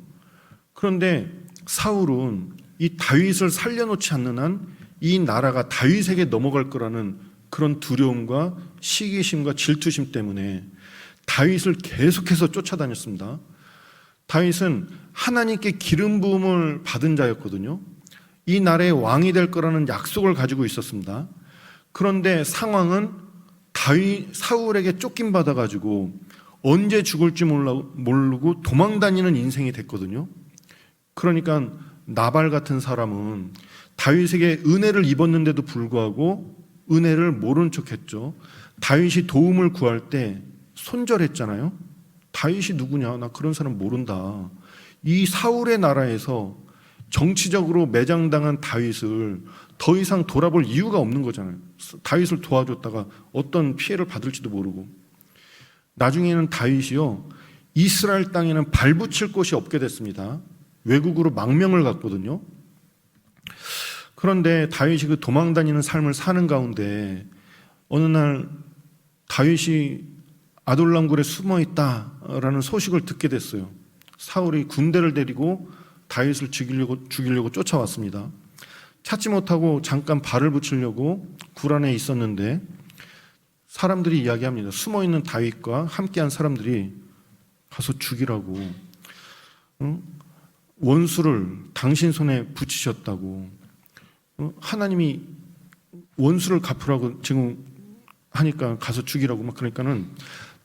그런데 사울은 이 다윗을 살려놓지 않는 한 이 나라가 다윗에게 넘어갈 거라는 그런 두려움과 시기심과 질투심 때문에 다윗을 계속해서 쫓아다녔습니다. 다윗은 하나님께 기름 부음을 받은 자였거든요. 이 나라의 왕이 될 거라는 약속을 가지고 있었습니다. 그런데 상황은 사울에게 쫓김 받아가지고 언제 죽을지 모르고 도망다니는 인생이 됐거든요. 그러니까 나발 같은 사람은 다윗에게 은혜를 입었는데도 불구하고 은혜를 모른 척했죠. 다윗이 도움을 구할 때 손절했잖아요. 다윗이 누구냐? 나 그런 사람 모른다. 이 사울의 나라에서 정치적으로 매장당한 다윗을 더 이상 돌아볼 이유가 없는 거잖아요. 다윗을 도와줬다가 어떤 피해를 받을지도 모르고. 나중에는 다윗이요, 이스라엘 땅에는 발붙일 곳이 없게 됐습니다. 외국으로 망명을 갔거든요. 그런데 다윗이 그 도망다니는 삶을 사는 가운데 어느 날 다윗이 아둘람 굴에 숨어 있다라는 소식을 듣게 됐어요. 사울이 군대를 데리고 다윗을 죽이려고 쫓아왔습니다. 찾지 못하고 잠깐 발을 붙이려고 굴 안에 있었는데 사람들이 이야기합니다. 숨어 있는 다윗과 함께한 사람들이 가서 죽이라고, 원수를 당신 손에 붙이셨다고, 하나님이 원수를 갚으라고 지금 하니까 가서 죽이라고 막. 그러니까는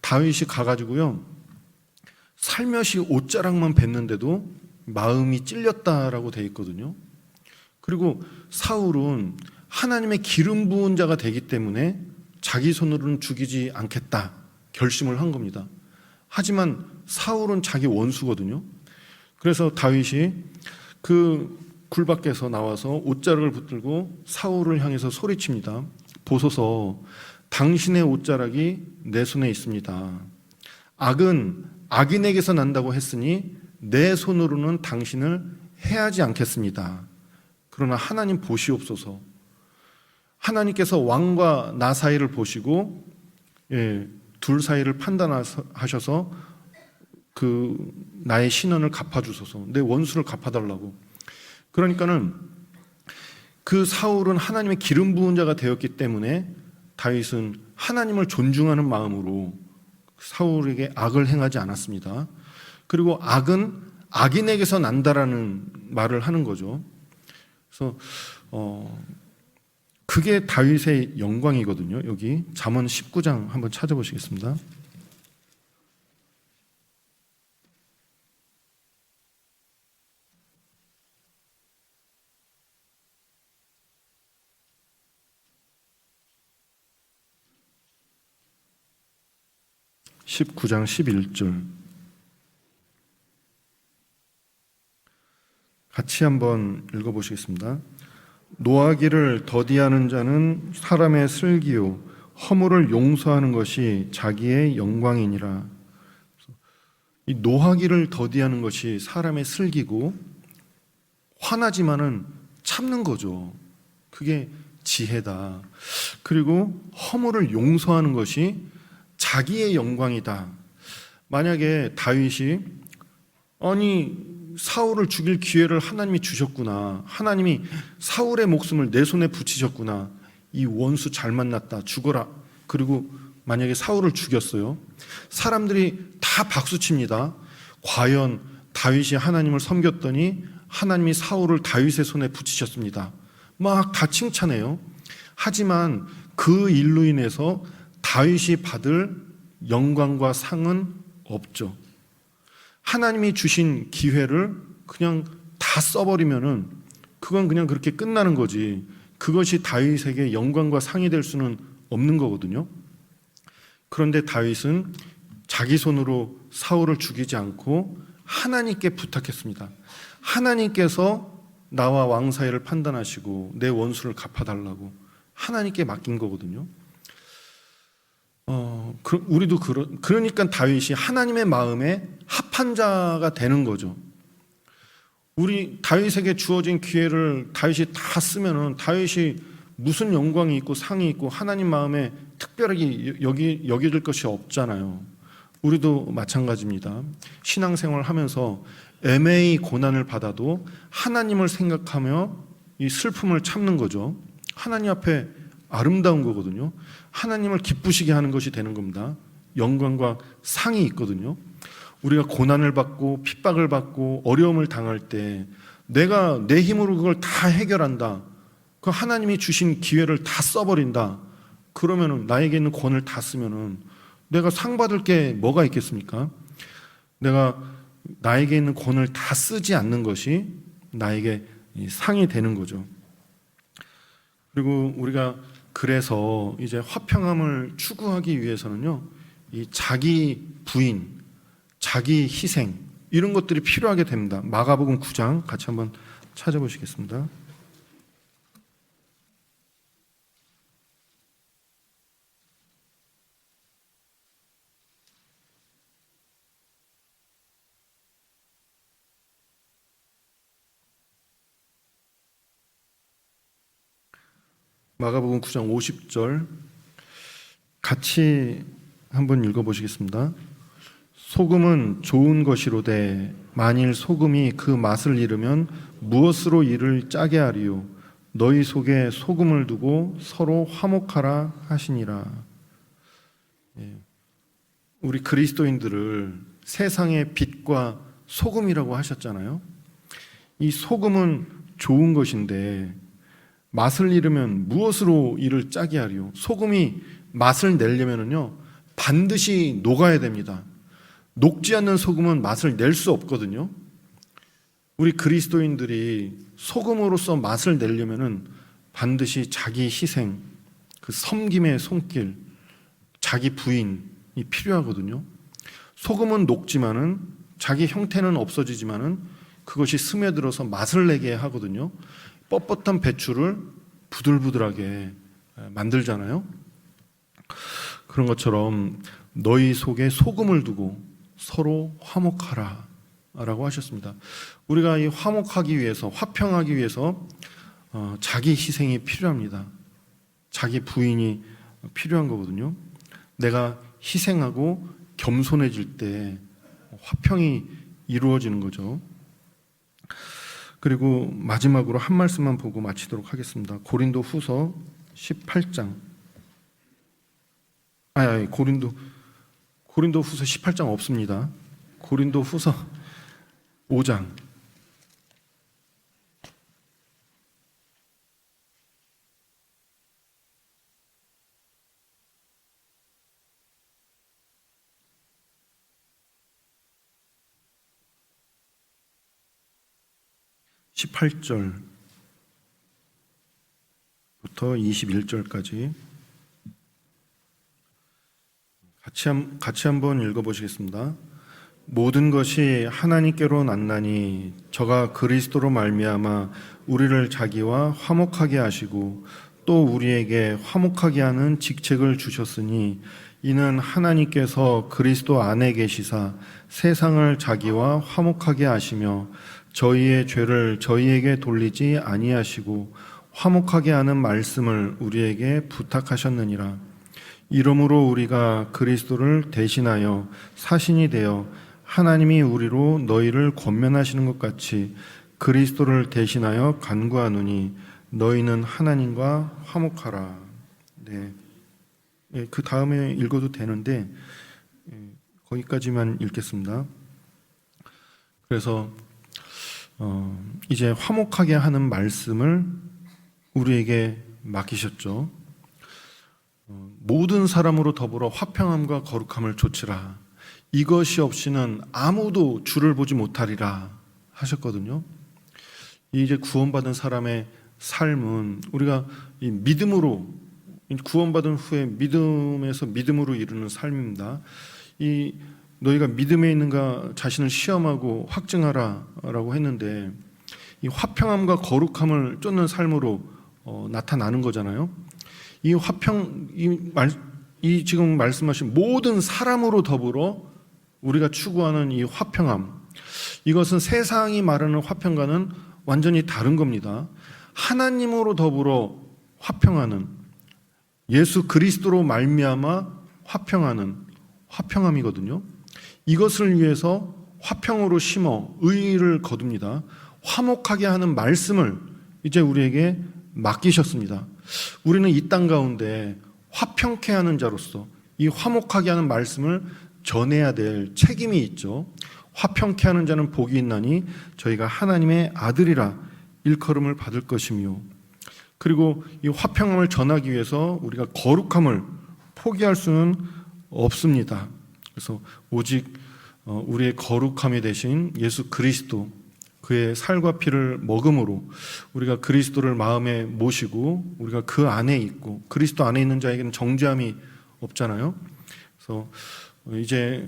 다윗이 가가지고요, 살며시 옷자락만 뱉는데도 마음이 찔렸다라고 돼 있거든요. 그리고 사울은 하나님의 기름 부은 자가 되기 때문에 자기 손으로는 죽이지 않겠다 결심을 한 겁니다. 하지만 사울은 자기 원수거든요. 그래서 다윗이 그 굴 밖에서 나와서 옷자락을 붙들고 사울을 향해서 소리칩니다. 보소서, 당신의 옷자락이 내 손에 있습니다. 악은 악인에게서 난다고 했으니 내 손으로는 당신을 해하지 않겠습니다. 그러나 하나님 보시옵소서. 하나님께서 왕과 나 사이를 보시고 둘 사이를 판단하셔서 그 나의 신원을 갚아주소서. 내 원수를 갚아달라고. 그러니까는 그 사울은 하나님의 기름 부은 자가 되었기 때문에 다윗은 하나님을 존중하는 마음으로 사울에게 악을 행하지 않았습니다. 그리고 악은 악인에게서 난다라는 말을 하는 거죠. 그래서 그게 다윗의 영광이거든요. 여기 잠언 19장 한번 찾아보시겠습니다. (19장 11절) 같이 한번 읽어보시겠습니다. 노하기를 더디하는 자는 사람의 슬기요 허물을 용서하는 것이 자기의 영광이니라. 이 노하기를 더디하는 것이 사람의 슬기고, 화나지만은 참는 거죠. 그게 지혜다. 그리고 허물을 용서하는 것이 자기의 영광이다. 만약에 다윗이 사울을 죽일 기회를 하나님이 주셨구나, 하나님이 사울의 목숨을 내 손에 붙이셨구나, 이 원수 잘 만났다, 죽어라. 그리고 만약에 사울을 죽였어요. 사람들이 다 박수칩니다. 과연 다윗이 하나님을 섬겼더니 하나님이 사울을 다윗의 손에 붙이셨습니다. 막 다 칭찬해요. 하지만 그 일로 인해서 다윗이 받을 영광과 상은 없죠. 하나님이 주신 기회를 그냥 다 써버리면은 그건 그냥 그렇게 끝나는 거지, 그것이 다윗에게 영광과 상이 될 수는 없는 거거든요. 그런데 다윗은 자기 손으로 사울을 죽이지 않고 하나님께 부탁했습니다. 하나님께서 나와 왕 사이를 판단하시고 내 원수를 갚아달라고 하나님께 맡긴 거거든요. 우리도 그러니까 다윗이 하나님의 마음에 합한 자가 되는 거죠. 우리 다윗에게 주어진 기회를 다윗이 다 쓰면은 다윗이 무슨 영광이 있고 상이 있고 하나님 마음에 특별하게 여겨질 것이 없잖아요. 우리도 마찬가지입니다. 신앙생활 하면서 애매히 고난을 받아도 하나님을 생각하며 이 슬픔을 참는 거죠. 하나님 앞에 아름다운 거거든요. 하나님을 기쁘시게 하는 것이 되는 겁니다. 영광과 상이 있거든요. 우리가 고난을 받고 핍박을 받고 어려움을 당할 때 내가 내 힘으로 그걸 다 해결한다, 그 하나님이 주신 기회를 다 써버린다, 그러면은 나에게 있는 권을 다 쓰면은 내가 상 받을 게 뭐가 있겠습니까? 나에게 있는 권을 다 쓰지 않는 것이 나에게 상이 되는 거죠. 그리고 우리가 그래서 이제 화평함을 추구하기 위해서는요, 이 자기 부인, 자기 희생, 이런 것들이 필요하게 됩니다. 마가복음 9장 같이 한번 찾아보시겠습니다. 마가복음 9장 50절 같이 한번 읽어보시겠습니다. 소금은 좋은 것이로되 만일 소금이 그 맛을 잃으면 무엇으로 이를 짜게 하리요. 너희 속에 소금을 두고 서로 화목하라 하시니라. 우리 그리스도인들을 세상의 빛과 소금이라고 하셨잖아요. 이 소금은 좋은 것인데 맛을 잃으면 무엇으로 이를 짜게 하리요. 소금이 맛을 내려면은요 반드시 녹아야 됩니다. 녹지 않는 소금은 맛을 낼 수 없거든요. 우리 그리스도인들이 소금으로서 맛을 내려면은 반드시 자기 희생, 그 섬김의 손길, 자기 부인이 필요하거든요. 소금은 녹지만은 자기 형태는 없어지지만은 그것이 스며들어서 맛을 내게 하거든요. 뻣뻣한 배추를 부들부들하게 만들잖아요. 그런 것처럼 너희 속에 소금을 두고 서로 화목하라 라고 하셨습니다. 우리가 이 화목하기 위해서, 화평하기 위해서 자기 희생이 필요합니다. 자기 부인이 필요한 거거든요. 내가 희생하고 겸손해질 때 화평이 이루어지는 거죠. 그리고 마지막으로 한 말씀만 보고 마치도록 하겠습니다. 고린도 후서 18장. 고린도 후서 18장 없습니다. 고린도 후서 5장. (18절부터) 21절까지 같이 한번 읽어보시겠습니다. 모든 것이 하나님께로 났나니 저가 그리스도로 말미암아 우리를 자기와 화목하게 하시고 또 우리에게 화목하게 하는 직책을 주셨으니 이는 하나님께서 그리스도 안에 계시사 세상을 자기와 화목하게 하시며 저희의 죄를 저희에게 돌리지 아니하시고 화목하게 하는 말씀을 우리에게 부탁하셨느니라. 이러므로 우리가 그리스도를 대신하여 사신이 되어 하나님이 우리로 너희를 권면하시는 것 같이 그리스도를 대신하여 간구하노니 너희는 하나님과 화목하라. 네. 그 다음에 읽어도 되는데 거기까지만 읽겠습니다. 그래서 이제 화목하게 하는 말씀을 우리에게 맡기셨죠. 모든 사람으로 더불어 화평함과 거룩함을 좇으라. 이것이 없이는 아무도 주를 보지 못하리라 하셨거든요. 이제 구원받은 사람의 삶은 우리가 이 믿음으로, 구원받은 후에 믿음에서 믿음으로 이루는 삶입니다. 이 너희가 믿음에 있는가 자신을 시험하고 확증하라라고 했는데 이 화평함과 거룩함을 쫓는 삶으로 나타나는 거잖아요. 이 화평, 이 지금 말씀하신 모든 사람으로 더불어 우리가 추구하는 이 화평함, 이것은 세상이 말하는 화평과는 완전히 다른 겁니다. 하나님으로 더불어 화평하는, 예수 그리스도로 말미암아 화평하는 화평함이거든요. 이것을 위해서 화평으로 심어 의의를 거둡니다. 화목하게 하는 말씀을 이제 우리에게 맡기셨습니다. 우리는 이 땅 가운데 화평케 하는 자로서 이 화목하게 하는 말씀을 전해야 될 책임이 있죠. 화평케 하는 자는 복이 있나니 저희가 하나님의 아들이라 일컬음을 받을 것이며, 그리고 이 화평함을 전하기 위해서 우리가 거룩함을 포기할 수는 없습니다. 그래서 오직 우리의 거룩함이 되신 예수 그리스도, 그의 살과 피를 먹음으로 우리가 그리스도를 마음에 모시고 우리가 그 안에 있고, 그리스도 안에 있는 자에게는 정죄함이 없잖아요. 그래서 이제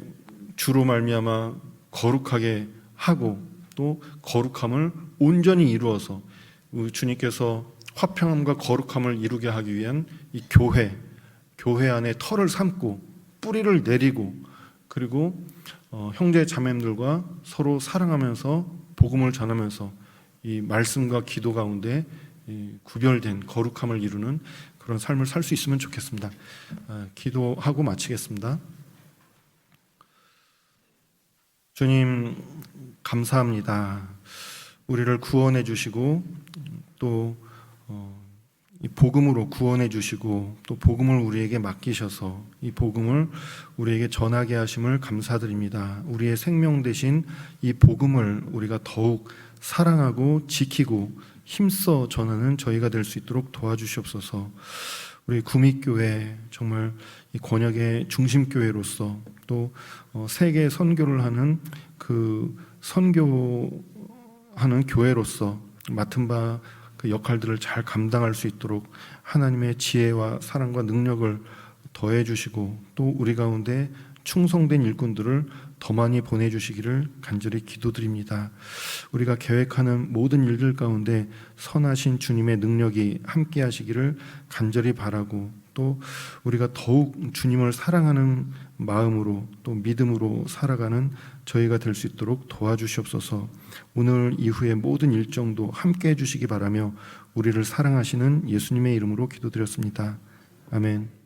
주로 말미암아 거룩하게 하고 또 거룩함을 온전히 이루어서 주님께서 화평함과 거룩함을 이루게 하기 위한 이 교회 안에 터를 삼고 뿌리를 내리고 그리고 형제 자매들과 서로 사랑하면서 복음을 전하면서 이 말씀과 기도 가운데 구별된 거룩함을 이루는 그런 삶을 살 수 있으면 좋겠습니다. 기도하고 마치겠습니다. 주님 감사합니다. 우리를 구원해 주시고 또 이 복음으로 구원해 주시고 또 복음을 우리에게 맡기셔서 이 복음을 우리에게 전하게 하심을 감사드립니다. 우리의 생명 되신 이 복음을 우리가 더욱 사랑하고 지키고 힘써 전하는 저희가 될 수 있도록 도와주시옵소서. 우리 구미교회 정말 이 권역의 중심교회로서 또 세계 선교를 하는 그 선교하는 교회로서 맡은 바 그 역할들을 잘 감당할 수 있도록 하나님의 지혜와 사랑과 능력을 더해 주시고 또 우리 가운데 충성된 일꾼들을 더 많이 보내주시기를 간절히 기도드립니다. 우리가 계획하는 모든 일들 가운데 선하신 주님의 능력이 함께 하시기를 간절히 바라고 또 우리가 더욱 주님을 사랑하는 마음으로 또 믿음으로 살아가는 저희가 될 수 있도록 도와주시옵소서. 오늘 이후의 모든 일정도 함께 해주시기 바라며 우리를 사랑하시는 예수님의 이름으로 기도드렸습니다. 아멘.